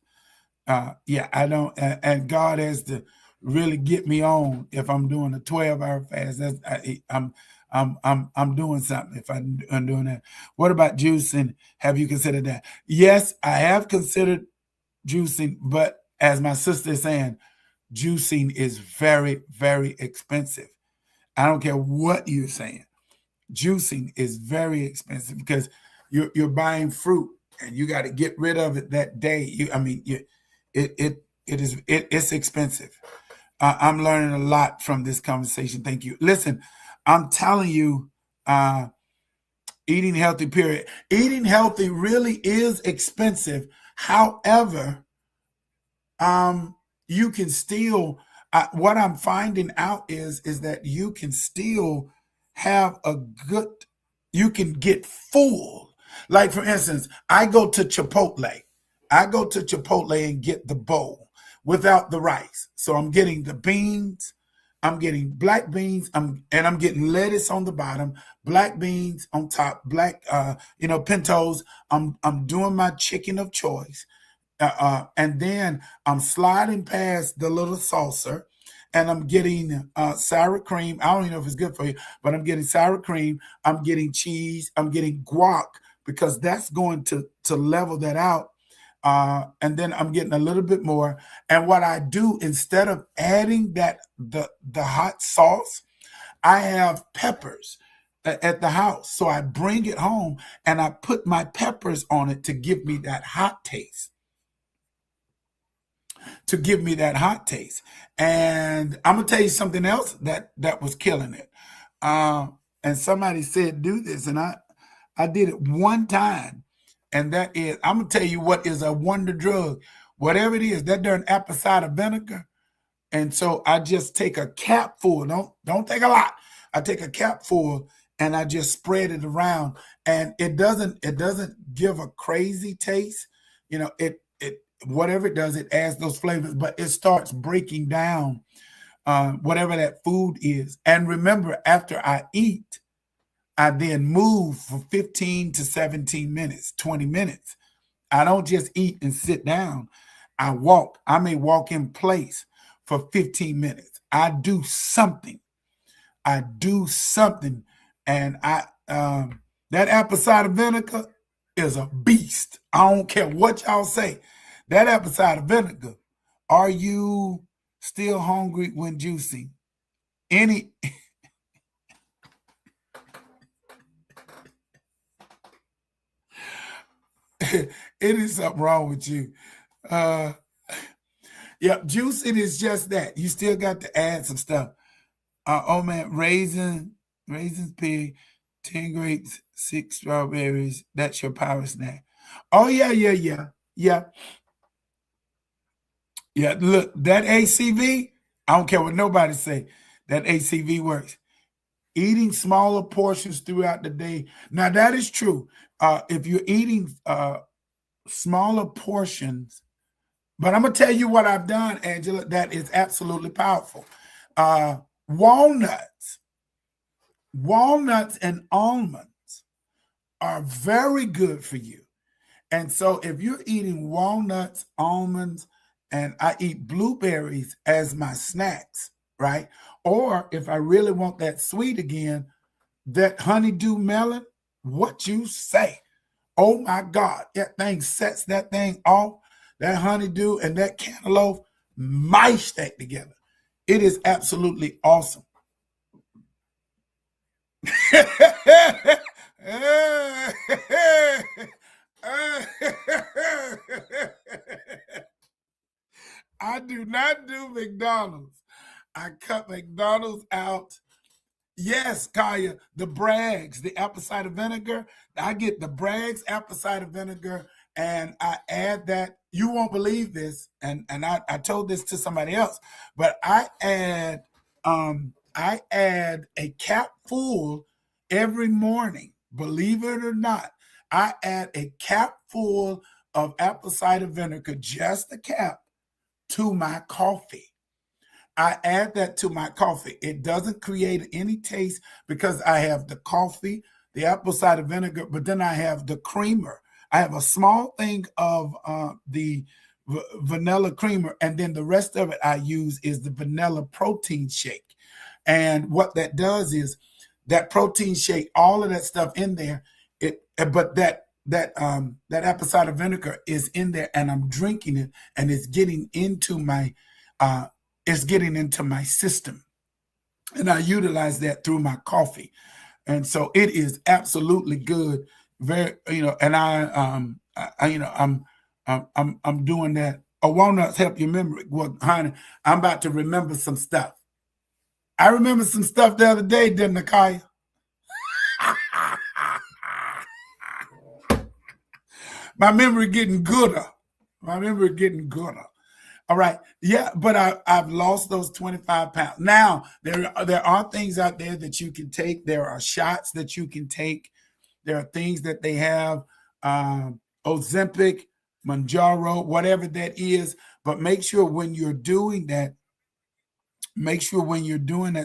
Speaker 1: I don't, and God has to really get me on if I'm doing a 12-hour fast. I'm doing something if I'm doing that. What about juicing? Have you considered that? Yes, I have considered juicing, but as my sister is saying, juicing is very, very expensive. I don't care what you're saying. Juicing is very expensive because you're buying fruit and you got to get rid of it that day. It's expensive. I'm learning a lot from this conversation. Thank you. Listen, I'm telling you, eating healthy, period. Eating healthy really is expensive. However, you can still, what I'm finding out is that you can still have you can get full. Like, for instance, I go to Chipotle and get the bowl without the rice. So I'm getting the beans, I'm getting black beans, and I'm getting lettuce on the bottom, black beans on top, black, pintos. I'm doing my chicken of choice. And then I'm sliding past the little saucer and I'm getting sour cream. I don't even know if it's good for you, but I'm getting sour cream. I'm getting cheese. I'm getting guac because that's going to level that out. And then I'm getting a little bit more. And what I do, instead of adding the hot sauce, I have peppers at the house. So I bring it home and I put my peppers on it to give me that hot taste. And I'm gonna tell you something else that was killing it. And somebody said do this, and I did it one time, and that is, I'm gonna tell you what is a wonder drug. Whatever it is, that darn apple cider vinegar. And so I just take a cap full. Don't take a lot. I take a cap full and I just spread it around, and it doesn't give a crazy taste. It whatever it does, it adds those flavors, but it starts breaking down whatever that food is. And remember, after I eat, I then move for 15 to 17 minutes, 20 minutes. I don't just eat and sit down. I walk. I may walk in place for 15 minutes. I do something. And that apple cider vinegar is a beast. I don't care what y'all say. That apple cider vinegar. Are you still hungry when juicing? It is something wrong with you. Yep, juicing is just that. You still got to add some stuff. Oh man, raisins, pig, 10 grapes, 6 strawberries. That's your power snack. Oh yeah, yeah, yeah, yeah, yeah. Look, that ACV. I don't care what nobody say. That ACV works. Eating smaller portions throughout the day. Now that is true. If you're eating smaller portions, but I'm gonna tell you what I've done, Angela. That is absolutely powerful. Walnuts and almonds are very good for you. And so if you're eating walnuts, almonds, and I eat blueberries as my snacks, right? Or if I really want that sweet again, that honeydew melon, what you say? Oh my God, that thing sets that thing off. That honeydew and that cantaloupe mash that together. It is absolutely awesome. I do not do McDonald's. I cut McDonald's out. Yes, Kaya, the Bragg's, the apple cider vinegar. I get the Bragg's apple cider vinegar and I add that. You won't believe this, and I told this to somebody else, but I add a cap full every morning. Believe it or not, I add a cap full of apple cider vinegar, just a cap, to my coffee. I add that to my coffee. It doesn't create any taste because I have the coffee, the apple cider vinegar, but then I have the creamer. I have a small thing of the vanilla creamer, and then the rest of it I use is the vanilla protein shake. And what that does is that protein shake, all of that stuff in there, but that apple cider vinegar is in there, and I'm drinking it, and it's getting into my system, and I utilize that through my coffee, and so it is absolutely good. Very, and I'm doing that. Walnuts help your memory. Well, honey, I'm about to remember some stuff. I remember some stuff the other day, didn't I, Kaya? My memory getting gooder. All right. Yeah, but I've lost those 25 pounds. Now, there are things out there that you can take. There are shots that you can take. There are things that they have, Ozempic, Mounjaro, whatever that is. But make sure when you're doing that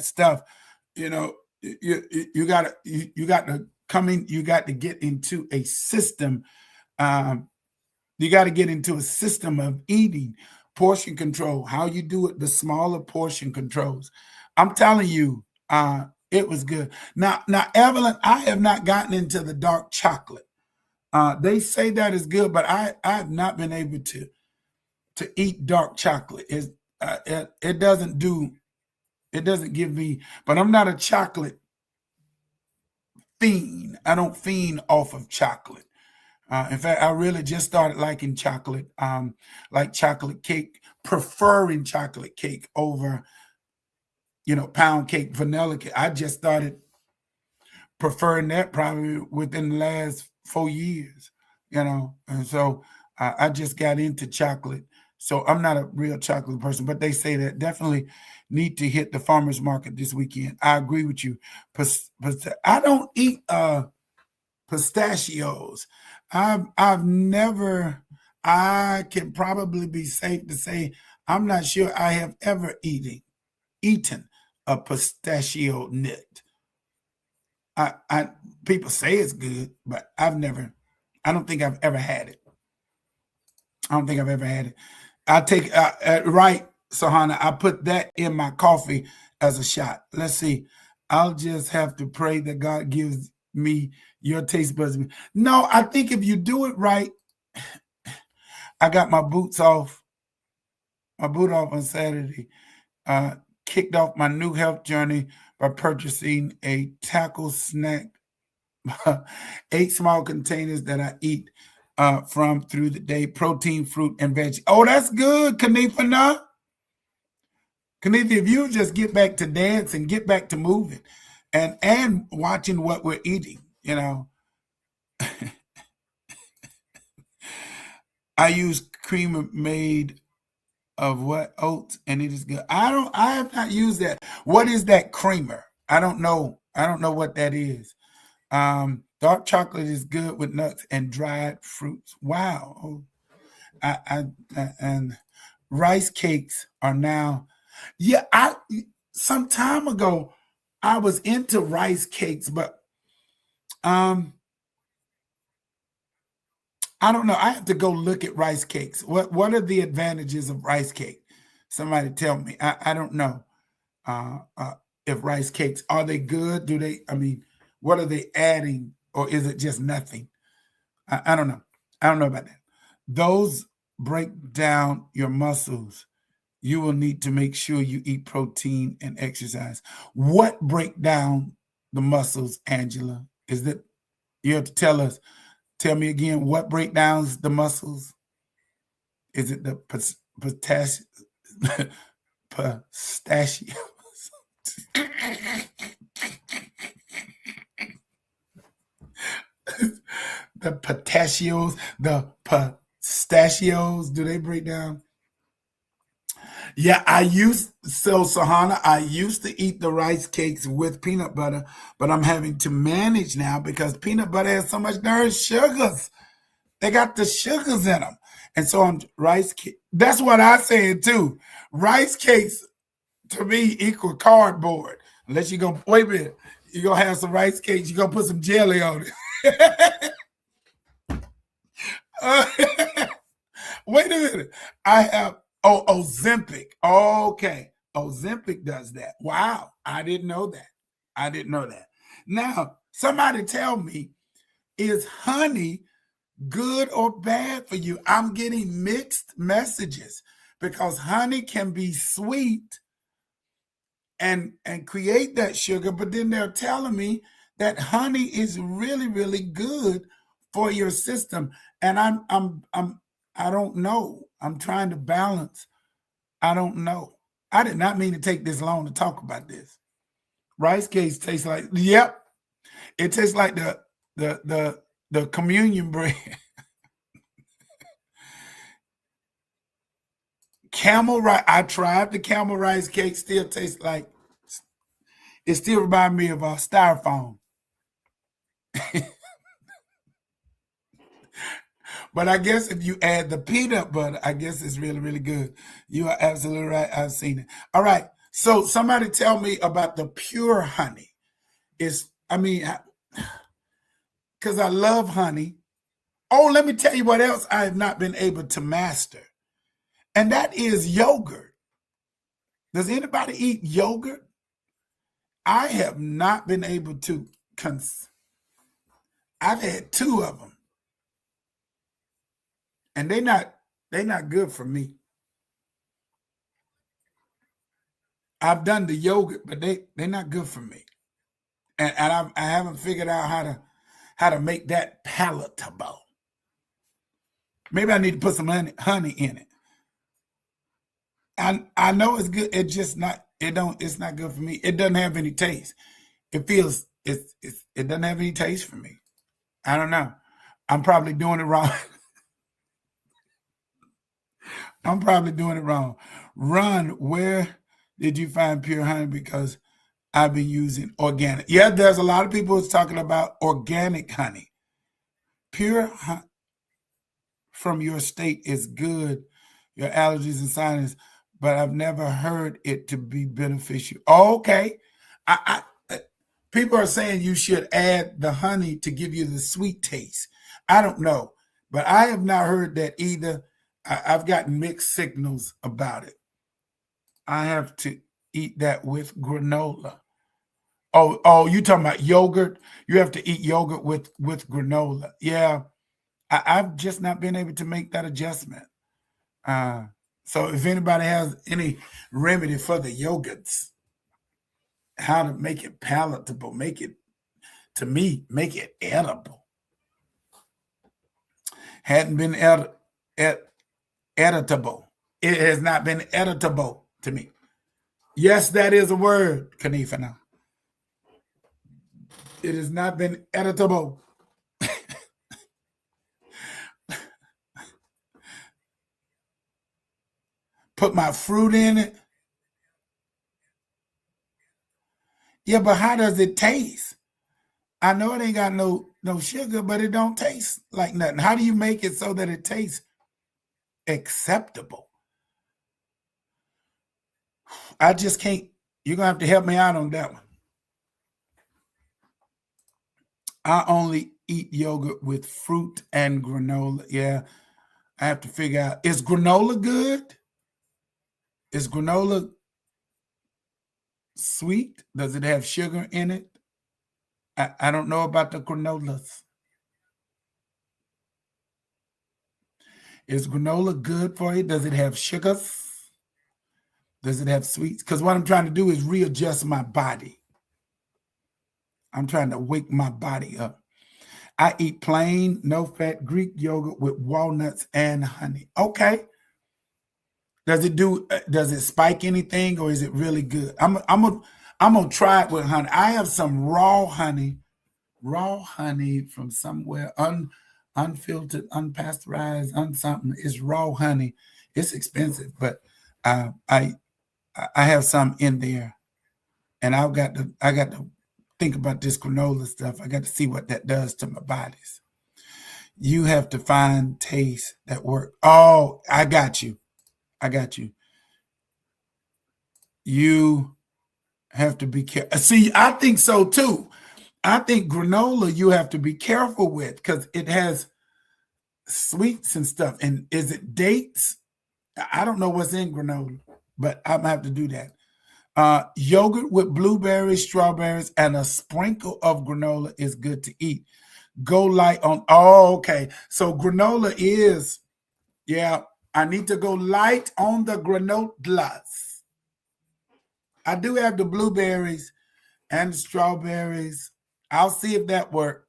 Speaker 1: stuff, you got to come in. You got to get into a system. You got to get into a system of eating, portion control, how you do it, the smaller portion controls. I'm telling you, it was good. Now, Evelyn, I have not gotten into the dark chocolate. They say that is good, but I have not been able to eat dark chocolate. It doesn't give me, but I'm not a chocolate fiend. I don't fiend off of chocolate. In fact, I really just started liking chocolate, like chocolate cake, preferring chocolate cake over, pound cake, vanilla cake. I just started preferring that probably within the last 4 years, and so I just got into chocolate. So I'm not a real chocolate person, but they say that definitely need to hit the farmer's market this weekend. I agree with you. I don't eat pistachios. I've never, I can probably be safe to say, I'm not sure I have ever eaten a pistachio nut. People say it's good, but I don't think I've ever had it. I take, right, Sahana, I put that in my coffee as a shot. Let's see. I'll just have to pray that God gives me your taste buds. No, I think if you do it right, I got my boot off on Saturday. Kicked off my new health journey by purchasing a tackle snack, 8 small containers that I eat from through the day, protein, fruit, and veg. Oh, that's good, Kanifana. Kenithia, if you just get back to dancing, get back to moving and watching what we're eating, you know. I use creamer made of what? Oats, and it is good. I have not used that. What is that creamer? I don't know. I don't know what that is. Dark chocolate is good with nuts and dried fruits. Wow. Oh, and rice cakes are now. Yeah, some time ago I was into rice cakes, but I don't know. I have to go look at rice cakes. What are the advantages of rice cake? Somebody tell me. I don't know. If rice cakes are they good? Do they? I mean, what are they adding, or is it just nothing? I don't know. I don't know about that. Those break down your muscles. You will need to make sure you eat protein and exercise. What break down the muscles, Angela? Is that you have to tell us? Tell me again, what breakdowns the muscles? Is it the pistachios? The pistachios, the pistachios, do they break down? Yeah, Sahana, I used to eat the rice cakes with peanut butter, but I'm having to manage now because peanut butter has so much darn sugars. They got the sugars in them. And so on rice cake, that's what I said too. Rice cakes to me equal cardboard. Unless you're gonna wait a minute, you're gonna have some rice cakes, you're gonna put some jelly on it. Wait a minute. I have Ozempic. Okay. Ozempic does that. Wow. I didn't know that. I didn't know that. Now, somebody tell me, is honey good or bad for you? I'm getting mixed messages because honey can be sweet and create that sugar, but then they're telling me that honey is really, really good for your system. And I don't know. I'm trying to balance. I don't know. I did not mean to take this long to talk about this. Rice cakes taste like, yep, it tastes like the communion bread. Camel rice. I tried the camel rice cake. Still tastes like, it still reminds me of styrofoam. But I guess if you add the peanut butter, I guess it's really, really good. You are absolutely right. I've seen it. All right. So somebody tell me about the pure honey. Because I love honey. Oh, let me tell you what else I have not been able to master. And that is yogurt. Does anybody eat yogurt? I have not been able to. I've had 2 of them. And they're not good for me. I've done the yogurt, but they're not good for me. And I haven't figured out how to make that palatable. Maybe I need to put some honey in it. I know it's good. It's not good for me. It doesn't have any taste. It doesn't have any taste for me. I don't know. I'm probably doing it wrong. I'm probably doing it wrong. Run, where did you find pure honey? Because I've been using organic. Yeah, there's a lot of people who's talking about organic honey. Pure honey from your state is good, your allergies and sinus, but I've never heard it to be beneficial. Okay. People are saying you should add the honey to give you the sweet taste. I don't know, but I have not heard that either. I've gotten mixed signals about it. I have to eat that with granola. Oh, you talking about yogurt? You have to eat yogurt with granola. Yeah, I've just not been able to make that adjustment. So if anybody has any remedy for the yogurts, how to make it palatable, make it edible. Hadn't been editable. It has not been editable to me. Yes, that is a word, Kanifa. Now it has not been editable. Put my fruit in it. Yeah, but how does it taste? I know it ain't got no sugar, but it don't taste like nothing. How do you make it so that it tastes acceptable? I just can't. You're gonna have to help me out on that one. I only eat yogurt with fruit and granola. Yeah, I have to figure out, is granola good? Is granola sweet? Does it have sugar in it? I don't know about the granolas. Is granola good for you? Does it have sugars? Does it have sweets? Because what I'm trying to do is readjust my body. I'm trying to wake my body up. I eat plain, no fat Greek yogurt with walnuts and honey. Okay. Does it spike anything or is it really good? I'm gonna try it with honey. I have some raw honey from somewhere, unfiltered, unpasteurized, unsomething. It's raw honey. It's expensive, but uh, I I have some in there, and I got to think about this granola stuff. I got to see what that does to my bodies. You have to find taste that work. Oh, I got you. I got you. You have to be careful. See, I think so too. I think granola you have to be careful with because it has sweets and stuff. And is it dates? I don't know what's in granola, but I'm gonna have to do that. Yogurt with blueberries, strawberries, and a sprinkle of granola is good to eat. Go light on. Oh, okay. So granola is, yeah. I need to go light on the granolas. I do have the blueberries and the strawberries. I'll see if that works.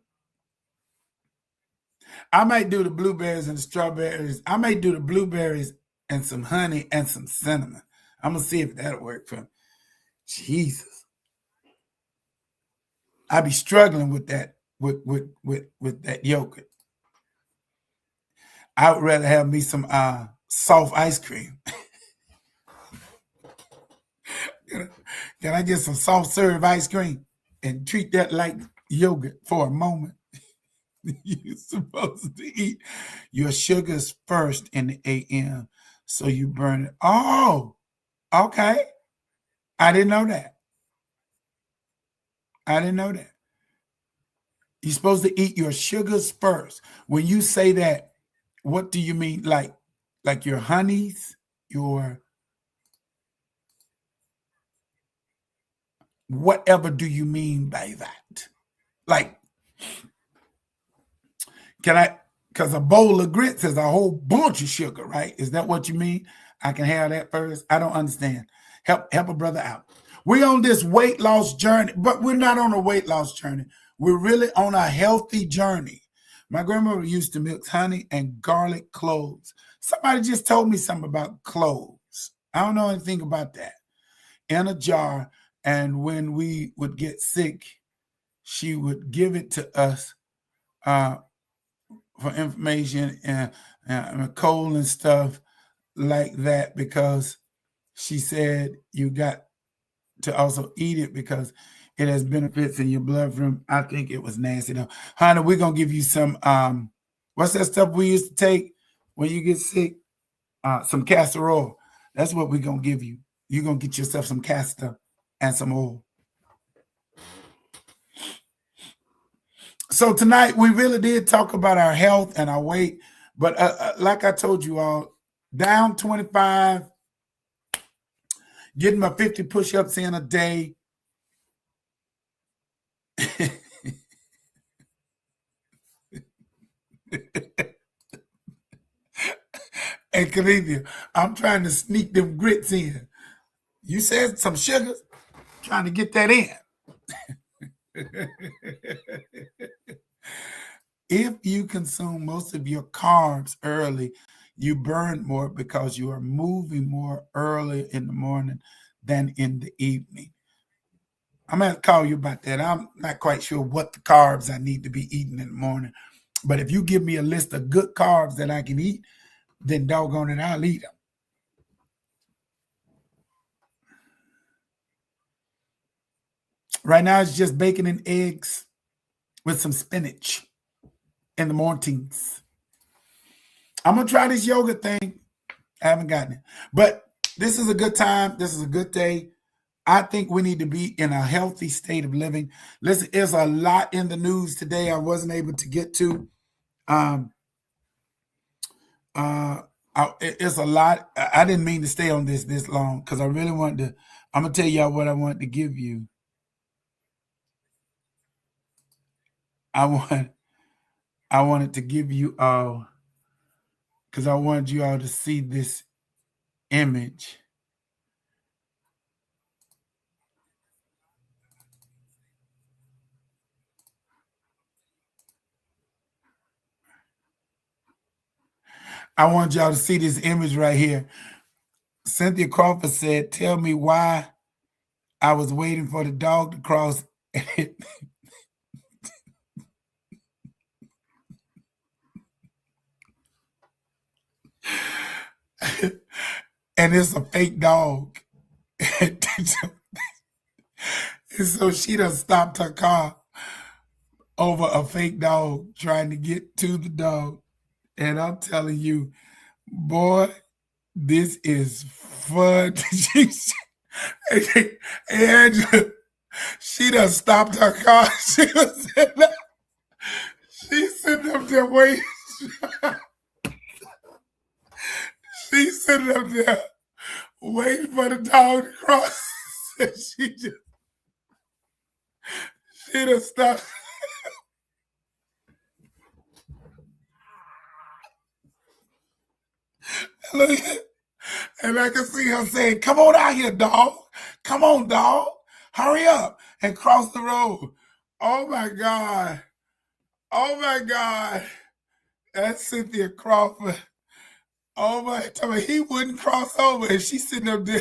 Speaker 1: I might do the blueberries and the strawberries. I may do the blueberries and some honey and some cinnamon. I'm gonna see if that'll work for me. Jesus, I be struggling with that with that yogurt. I would rather have me some soft ice cream. Can I get some soft serve ice cream and treat that like yogurt for a moment? You're supposed to eat your sugars first in the AM, so you burn it. Oh, okay. I didn't know that. I didn't know that. You're supposed to eat your sugars first. When you say that, what do you mean? Like your honeys, your whatever do you mean by that? Like, can I, because a bowl of grits is a whole bunch of sugar, right? Is that what you mean? I can have that first. I don't understand. Help a brother out. We're on this weight loss journey, but we're not on a weight loss journey. We're really on a healthy journey. My grandmother used to mix honey and garlic cloves. Somebody just told me something about cloves. I don't know anything about that. In a jar, and when we would get sick, she would give it to us uh, for information and a cold and stuff like that because she said you got to also eat it because it has benefits in your blood from. I think it was nasty though. Honey, we're gonna give you some what's that stuff we used to take when you get sick? Some castor oil. That's what we're gonna give you. You're gonna get yourself some castor and some oil. So tonight we really did talk about our health and our weight, but like I told you all, down 25, getting my 50 push-ups in a day. And Canadian, I'm trying to sneak them grits in. You said some sugars, trying to get that in. If you consume most of your carbs early, you burn more because you are moving more early in the morning than in the evening. I'm going to call you about that. I'm not quite sure what the carbs I need to be eating in the morning. But if you give me a list of good carbs that I can eat, then doggone it, I'll eat them. Right now, it's just bacon and eggs with some spinach in the mornings. I'm going to try this yoga thing. I haven't gotten it. But this is a good time. This is a good day. I think we need to be in a healthy state of living. Listen, there's a lot in the news today I wasn't able to get to. It's a lot. I didn't mean to stay on this long because I really wanted to. I'm going to tell y'all what I wanted to give you. I wanted to give you all, because I wanted you all to see this image. I want y'all to see this image right here. Cynthia Crawford said, "Tell me why I was waiting for the dog to cross." And it's a fake dog. And so she done stopped her car over a fake dog trying to get to the dog. And I'm telling you, boy, this is fun. And she done stopped her car. She's sitting up there waiting. She's sitting up there waiting for the dog to cross. She done stopped. Look, and I can see her saying, "Come on out here, dog. Come on, dog. Hurry up and cross the road." Oh my God. Oh my God. That's Cynthia Crawford. Oh my God. He wouldn't cross over. And she's sitting up there.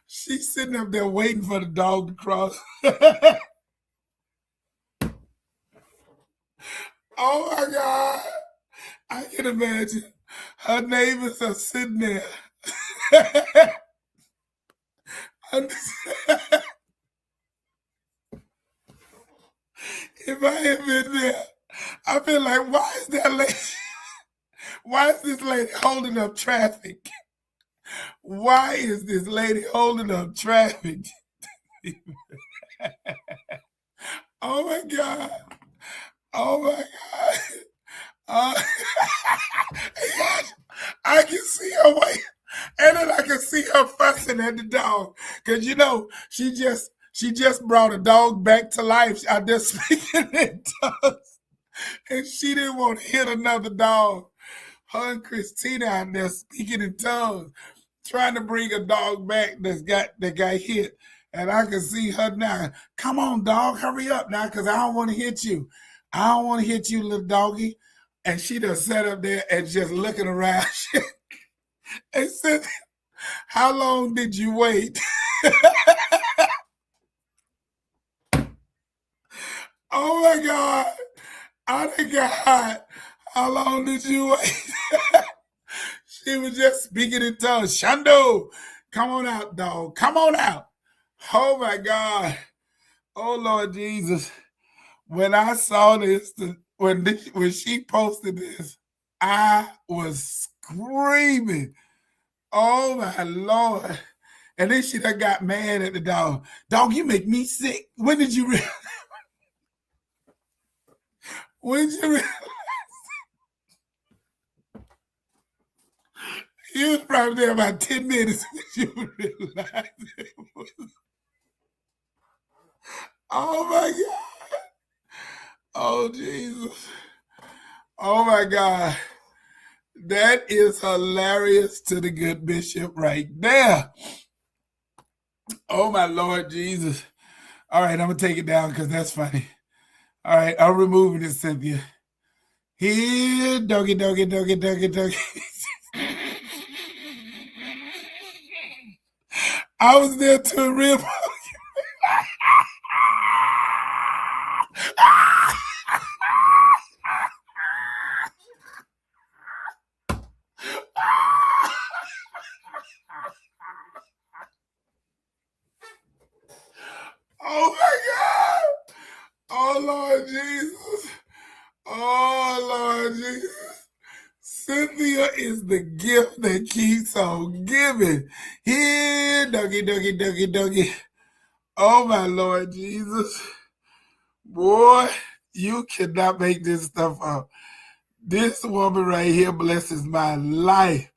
Speaker 1: She's sitting up there waiting for the dog to cross. Oh my God. I can imagine. Her neighbors are sitting there. If I had been there, I feel like, why is that lady? Why is this lady holding up traffic? Why is this lady holding up traffic? Oh my God. Oh my God. I can see her waiting. And then I can see her fussing at the dog. Because, you know, she just brought a dog back to life out there speaking in tongues. And she didn't want to hit another dog. Her and Christina out there speaking in tongues, trying to bring a dog back that got hit. And I can see her now. "Come on, dog, hurry up now, because I don't want to hit you. I don't want to hit you, little doggy." And she just sat up there and just looking around. And said, "How long did you wait?" Oh my God. I forgot. How long did you wait? She was just speaking in tongues. "Shando, come on out, dog. Come on out." Oh my God. Oh Lord Jesus. When I saw this, when she posted this, I was screaming. Oh my Lord. And then she done got mad at the dog. "Dog, you make me sick. When did you realize?" When did you realize? You was probably there about 10 minutes when you realized it was. Oh my God. Oh Jesus. Oh my God. That is hilarious to the good bishop right there. Oh my Lord Jesus. All right, I'm going to take it down because that's funny. All right, I'm removing it, Cynthia. Here, doggy, doggy, doggy, doggy, doggy. I was there to rib. Oh my God. Oh Lord Jesus. Oh Lord Jesus. Cynthia is the gift that keeps on giving. Here, doggy, doggy, doggy, doggy. Oh my Lord Jesus. Boy, you cannot make this stuff up. This woman right here blesses my life.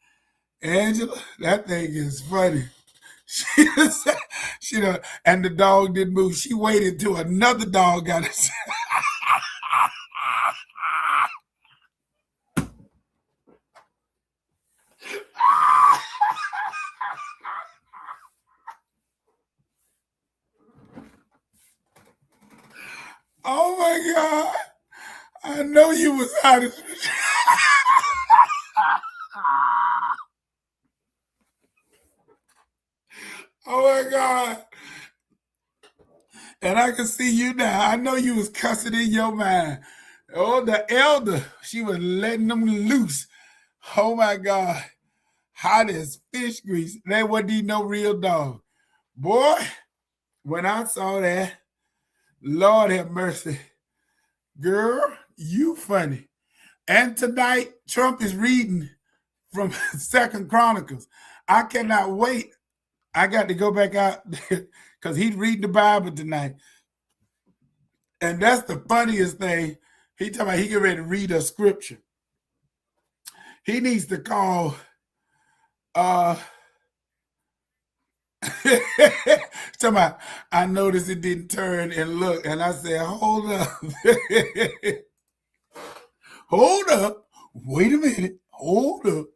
Speaker 1: Angela, that thing is funny. She just, she done, and the dog didn't move. She waited till another dog got it. Oh my God. I know you was out of Oh my God. And I can see you now. I know you was cussing in your mind. Oh, the elder, she was letting them loose. Oh my God. Hot as fish grease. That wasn't even no real dog. Boy, when I saw that, Lord have mercy. Girl, you funny. And tonight, Trump is reading from Second Chronicles. I cannot wait. I got to go back out because he's reading the Bible tonight. And that's the funniest thing. He talking about he get ready to read a scripture. He needs to call talking about, I noticed it didn't turn and look. And I said, hold up. Hold up. Wait a minute. Hold up.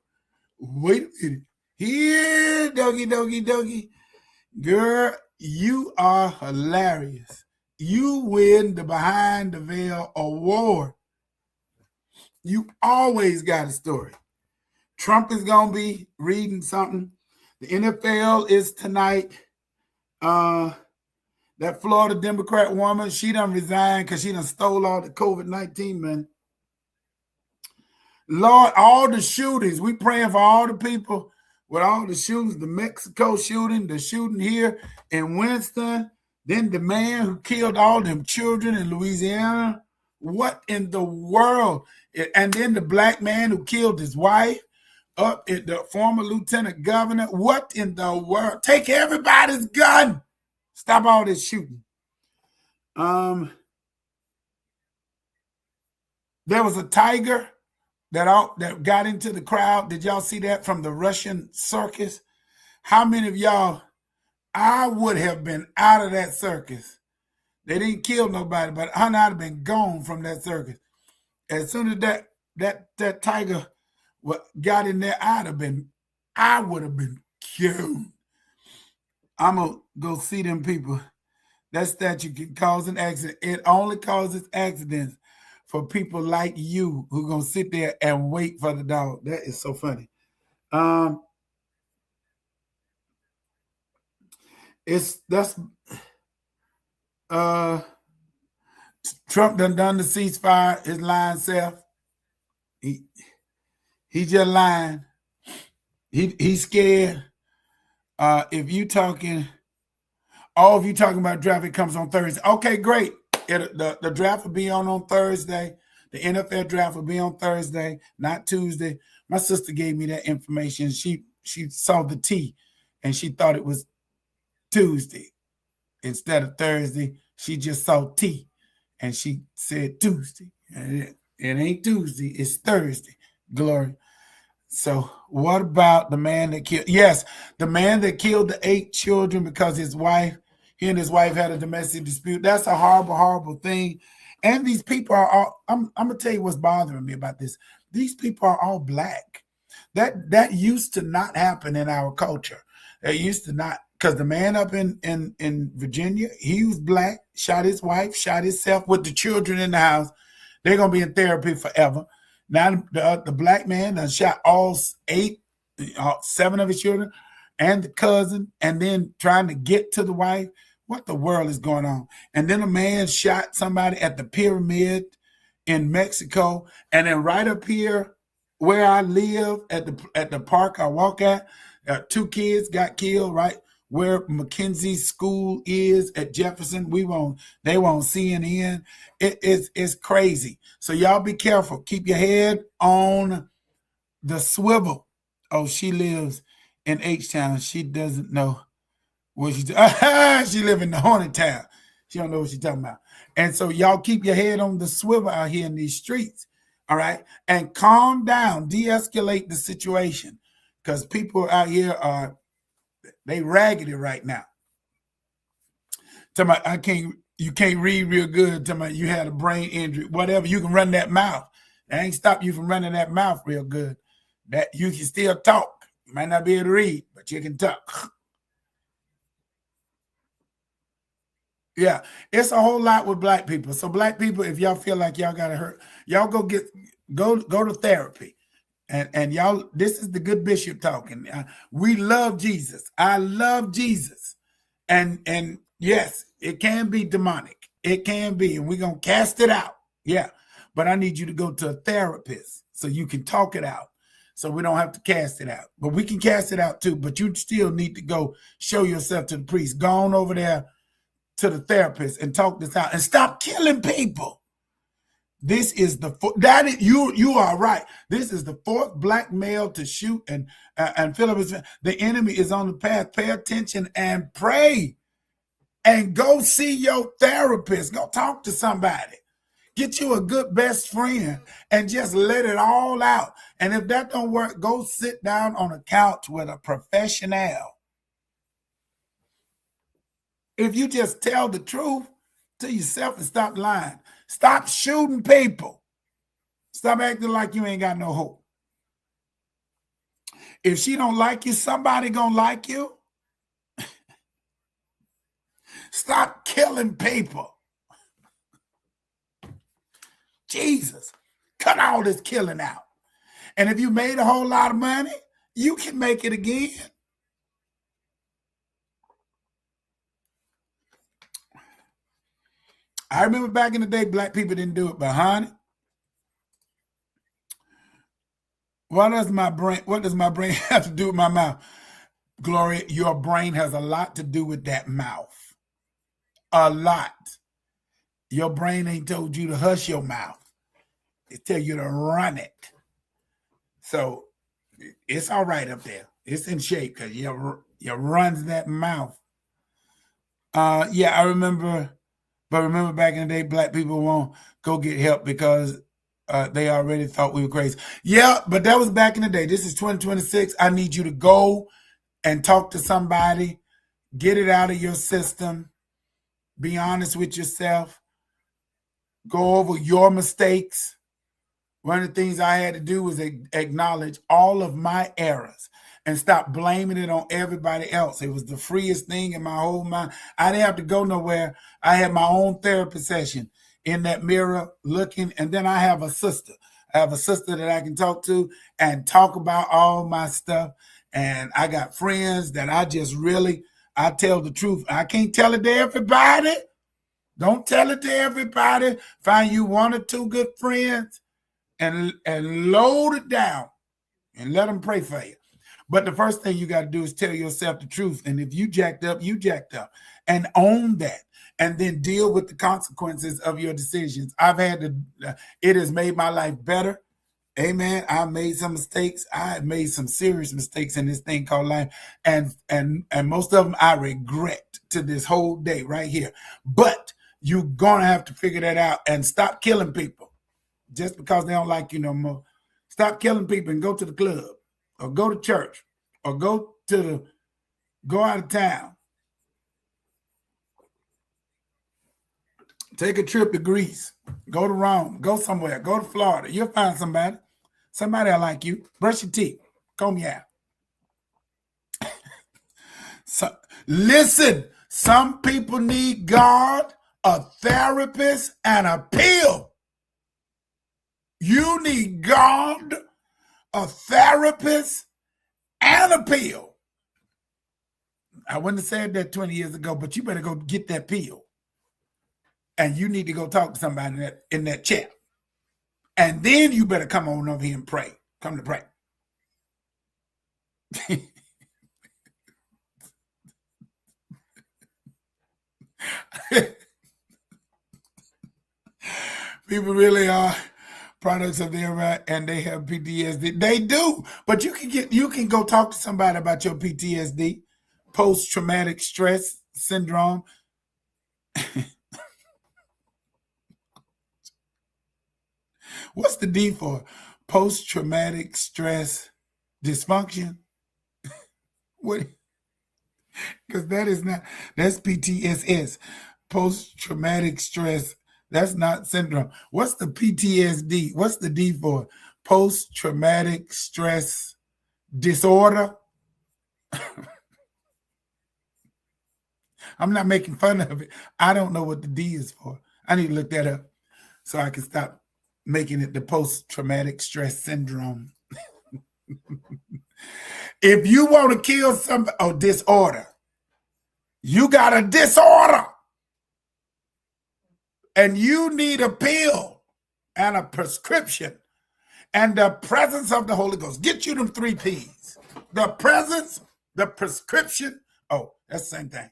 Speaker 1: Wait a minute. Here, doggy, doggy, doggy. Girl, you are hilarious. You win the Behind the Veil award. You always got a story. Trump is going to be reading something. The NFL is tonight. That Florida Democrat woman, she done resigned because she done stole all the COVID-19 money. Lord, all the shootings, we praying for all the people with all the shootings, the Mexico shooting, the shooting here in Winston, then the man who killed all them children in Louisiana. What in the world? And then the black man who killed his wife, up at the former lieutenant governor. What in the world? Take everybody's gun. Stop all this shooting. There was a tiger that got into the crowd. Did y'all see that from the Russian circus? How many of y'all, I would have been out of that circus. They didn't kill nobody, but I'd have been gone from that circus. As soon as that tiger got in there, I would have been killed. I'm going to go see them people. That statue can cause an accident. It only causes accidents for people like you who going to sit there and wait for the dog. That is so funny. Trump done the ceasefire, his lying self. He just lying. He's scared. If you talking about draft, it comes on Thursday. Okay, great. The draft will be on Thursday. The NFL draft will be on Thursday, not Tuesday. My sister gave me that information. She saw the T, and she thought it was Tuesday instead of Thursday. She just saw T, and she said Tuesday. And it ain't Tuesday. It's Thursday. Glory. So what about the man that killed? Yes, the man that killed the 8 children because he and his wife had a domestic dispute. That's a horrible, horrible thing. And these people are all, I'm going to tell you what's bothering me about this. These people are all black. That used to not happen in our culture. It used to not, because the man up in Virginia, he was black, shot his wife, shot himself with the children in the house. They're going to be in therapy forever. Now the black man shot all 7 of his children. and the cousin, and then trying to get to the wife. What the world is going on? And then a man shot somebody at the pyramid in Mexico, and then right up here where I live at the park I walk at, 2 kids got killed right where McKenzie School is at Jefferson. They won't CNN. It's crazy. So y'all be careful. Keep your head on the swivel. Oh, she lives in H-Town. She doesn't know what she live in the haunted town. She don't know what she's talking about. And so y'all keep your head on the swivel out here in these streets. All right. And calm down, de-escalate the situation. Because people out here they raggedy right now. Tell me, you can't read real good. Tell me you had a brain injury, whatever. You can run that mouth. That ain't stop you from running that mouth real good. That you can still talk. You might not be able to read, but you can talk. Yeah, it's a whole lot with black people. So black people, if y'all feel like y'all got to hurt, y'all go to therapy. And y'all, this is the good bishop talking. We love Jesus. I love Jesus. And yes, it can be demonic. It can be, and we're going to cast it out. Yeah, but I need you to go to a therapist so you can talk it out. So we don't have to cast it out. But we can cast it out too, but you still need to go show yourself to the priest. Go on over there to the therapist and talk this out and stop killing people. This is you are right. This is the fourth black male to shoot, and Philip is the enemy is on the path. Pay attention and pray, and go see your therapist. Go talk to somebody. Get you a good best friend and just let it all out. And if that don't work, go sit down on a couch with a professional. If you just tell the truth to yourself and stop lying, stop shooting people. Stop acting like you ain't got no hope. If she don't like you, somebody gonna like you. Stop killing people. Jesus, cut all this killing out. And if you made a whole lot of money, you can make it again. I remember back in the day, black people didn't do it, but honey, what does my brain have to do with my mouth? Gloria, your brain has a lot to do with that mouth. A lot. Your brain ain't told you to hush your mouth. It tell you to run it. So it's all right up there. It's in shape because you runs that mouth. Yeah, I remember. But remember back in the day, black people won't go get help because they already thought we were crazy. Yeah, but that was back in the day. This is 2026. I need you to go and talk to somebody. Get it out of your system. Be honest with yourself. Go over your mistakes. One of the things I had to do was acknowledge all of my errors and stop blaming it on everybody else. It was the freest thing in my whole mind. I didn't have to go nowhere. I had my own therapy session in that mirror looking, and then I have a sister. I have a sister that I can talk to and talk about all my stuff. And I got friends that I tell the truth. I can't tell it to everybody. Don't tell it to everybody. Find you 1 or 2 good friends and load it down and let them pray for you. But the first thing you got to do is tell yourself the truth. And if you jacked up, you jacked up. And own that. And then deal with the consequences of your decisions. It has made my life better. Amen. I made some mistakes. I have made some serious mistakes in this thing called life. And most of them I regret to this whole day right here. But you're going to have to figure that out and stop killing people just because they don't like you no more. Stop killing people and go to the club or go to church or go out of town. Take a trip to Greece. Go to Rome. Go somewhere. Go to Florida. You'll find somebody. Somebody will like you. Brush your teeth. Comb your hair. Listen, some people need God, a therapist, and a pill. You need God, a therapist, and a pill. I wouldn't have said that 20 years ago, but you better go get that pill. And you need to go talk to somebody in that chat. And then you better come on over here and pray. Come to pray. People really are products of their and they have PTSD. They do, but you can go talk to somebody about your PTSD, post-traumatic stress syndrome. What's the D for? Post-traumatic stress dysfunction? What? Because that's PTSS, post-traumatic stress. That's not syndrome. What's the PTSD? What's the D for? Post-traumatic stress disorder? I'm not making fun of it. I don't know what the D is for. I need to look that up so I can stop making it the post-traumatic stress syndrome. If you want to kill somebody, disorder. You got a disorder. And you need a pill and a prescription and the presence of the Holy Ghost. Get you them 3 P's. The presence, the prescription. Oh, that's the same thing.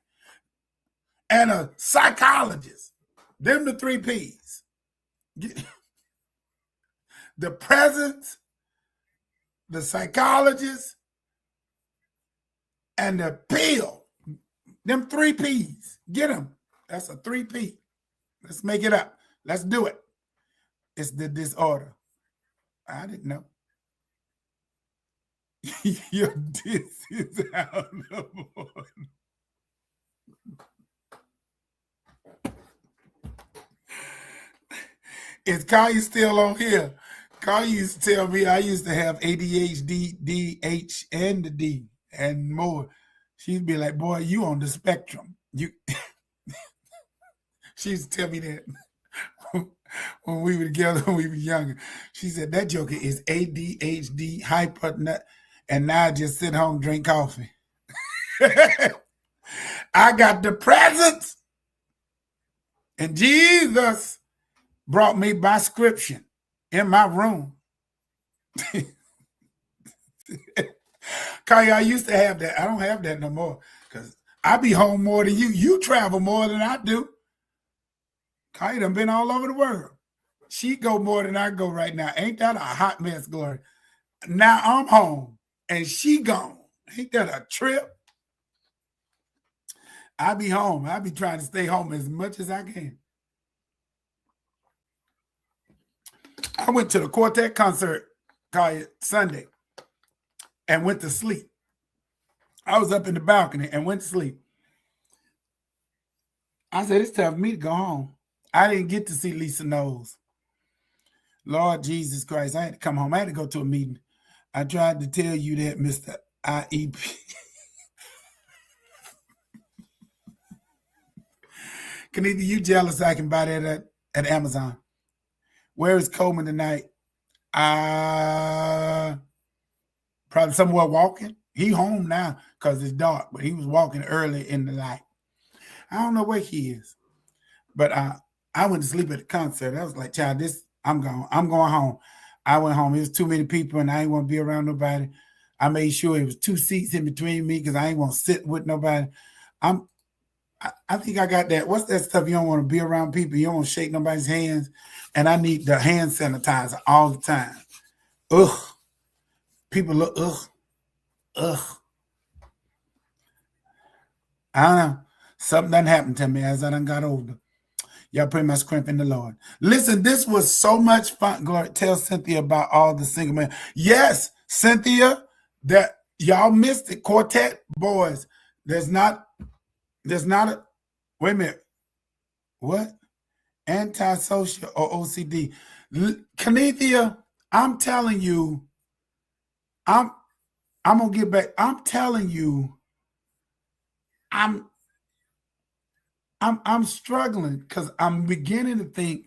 Speaker 1: And a psychologist. Them the 3 P's. The presence, the psychologist, and the pill. Them 3 P's. Get them. That's a 3 P. Let's make it up. Let's do it. It's the disorder. I didn't know. Your dis is out of order. Is Kaya still on here? Kaya used to tell me I used to have ADHD, D, H, and the D, and more. She'd be like, boy, you on the spectrum. You. She used to tell me that when we were together, when we were younger. She said, that joker is ADHD, hyper, and now I just sit home and drink coffee. I got the presence. And Jesus brought me by scripture in my room. Kaya, I used to have that. I don't have that no more because I be home more than you. You travel more than I do. Kaya done been all over the world. She go more than I go right now. Ain't that a hot mess, Glory? Now I'm home and she gone. Ain't that a trip? I be home. I be trying to stay home as much as I can. I went to the Quartet concert, Kaya, Sunday, and went to sleep. I was up in the balcony and went to sleep. I said, it's time for me to go home. I didn't get to see Lisa Knowles. Lord Jesus Christ, I had to come home. I had to go to a meeting. I tried to tell you that, Mr. IEP. Kanitha, you jealous I can buy that at Amazon. Where is Coleman tonight? Probably somewhere walking. He home now because it's dark, but he was walking early in the night. I don't know where he is. But I went to sleep at the concert. I was like, child, I'm going home. I went home. It was too many people, and I ain't want to be around nobody. I made sure it was 2 seats in between me because I ain't want to sit with nobody. I think I got that. What's that stuff? You don't want to be around people. You don't want to shake nobody's hands. And I need the hand sanitizer all the time. Ugh. People look, ugh. I don't know. Something done happened to me as I done got older. Y'all pray my strength in the Lord. Listen, this was so much fun. Glory, tell Cynthia about all the single men. Yes, Cynthia, that y'all missed it. Quartet boys. There's not a, wait a minute. What? Antisocial or OCD. Kanithia, I'm telling you, I'm gonna get back. I'm telling you, I'm struggling because I'm beginning to think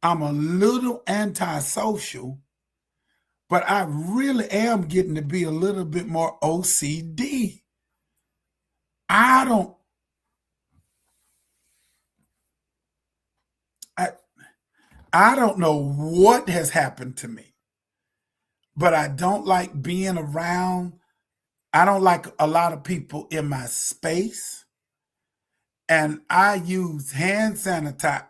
Speaker 1: I'm a little antisocial, but I really am getting to be a little bit more OCD. I don't I don't know what has happened to me, but I don't like being around. I don't like a lot of people in my space. And I use hand sanitizer.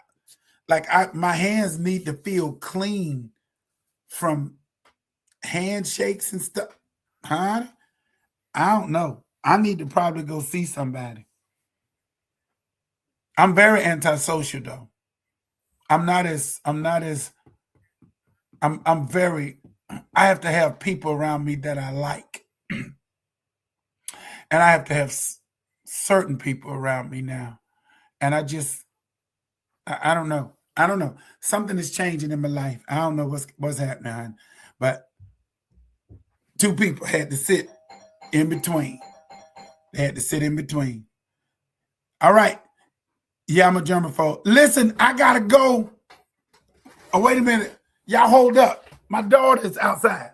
Speaker 1: Like my hands need to feel clean from handshakes and stuff. Huh? I don't know. I need to probably go see somebody. I'm very antisocial though. I'm very I have to have people around me that I like. And I have to have certain people around me now. And I don't know. I don't know. Something is changing in my life. I don't know what's happening, but two people had to sit in between. They had to sit in between. All right. Yeah, I'm a germaphobe. Listen, I gotta go. Oh, wait a minute. Y'all hold up. My daughter's outside.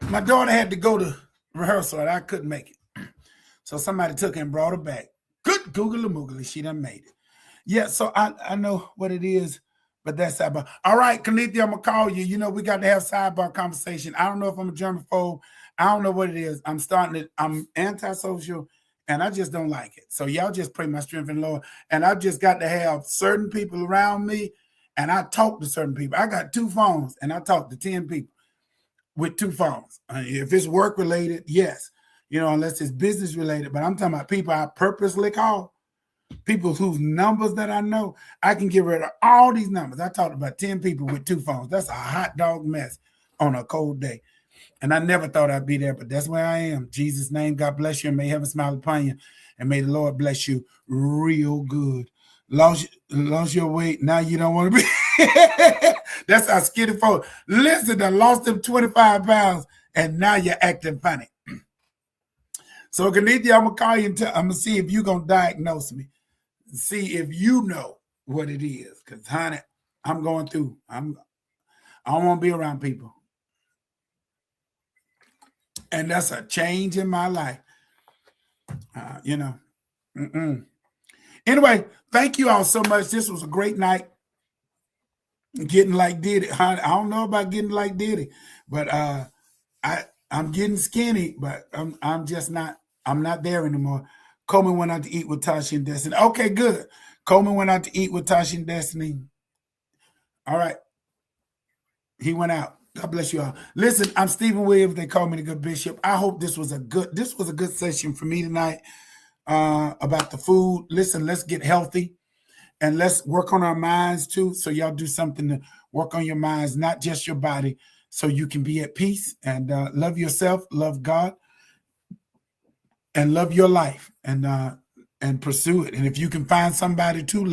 Speaker 1: My daughter had to go to rehearsal and I couldn't make it. So somebody took her and brought her back. Good googly moogly. She done made it. Yeah, so I know what it is, but that's sidebar. All right, Kalithia, I'm gonna call you. You know, we got to have sidebar conversation. I don't know if I'm a germaphobe. I don't know what it is. I'm antisocial and I just don't like it. So y'all just pray my strength in the Lord. And I've just got to have certain people around me and I talk to certain people. I got 2 phones and I talk to 10 people with 2 phones. If it's work related, yes. You know, unless it's business related. But I'm talking about people I purposely call. People whose numbers that I know, I can get rid of all these numbers. I talked about 10 people with 2 phones. That's a hot dog mess on a cold day. And I never thought I'd be there, but that's where I am. Jesus' name, God bless you, and may heaven smile upon you, and may the Lord bless you real good. Lost your weight, now you don't want to be. That's how skinny folks. Listen, I lost them 25 pounds, and now you're acting funny. So, Kanithia, I'm going to call you and I'm going to see if you're going to diagnose me. See if you know what it is. Because, honey, I'm going through. I don't want to be around people. And that's a change in my life. You know. Anyway, thank you all so much. This was a great night. Getting like Diddy. I don't know about getting like Diddy, but I'm getting skinny, but I'm just not. I'm not there anymore. Coleman went out to eat with Tasha and Destiny. Okay, good. Coleman went out to eat with Tasha and Destiny. All right. He went out. God bless you all. Listen, I'm Stephen Williams. They call me the Good Bishop. I hope this was a good session for me tonight about the food. Listen, let's get healthy and let's work on our minds too. So y'all do something to work on your minds, not just your body, so you can be at peace and love yourself, love God, and love your life and pursue it. And if you can find somebody to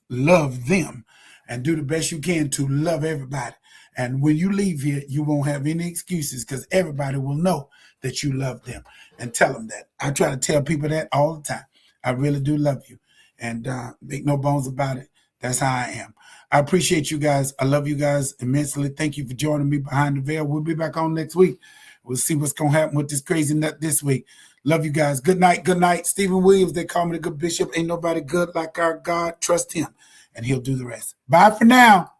Speaker 1: love them and do the best you can to love everybody. And when you leave here, you won't have any excuses because everybody will know that you love them, and tell them that. I try to tell people that all the time. I really do love you, and make no bones about it. That's how I am. I appreciate you guys. I love you guys immensely. Thank you for joining me behind the veil. We'll be back on next week. We'll see what's going to happen with this crazy nut this week. Love you guys. Good night. Good night. Stephen Williams, they call me the Good Bishop. Ain't nobody good like our God. Trust him, and he'll do the rest. Bye for now.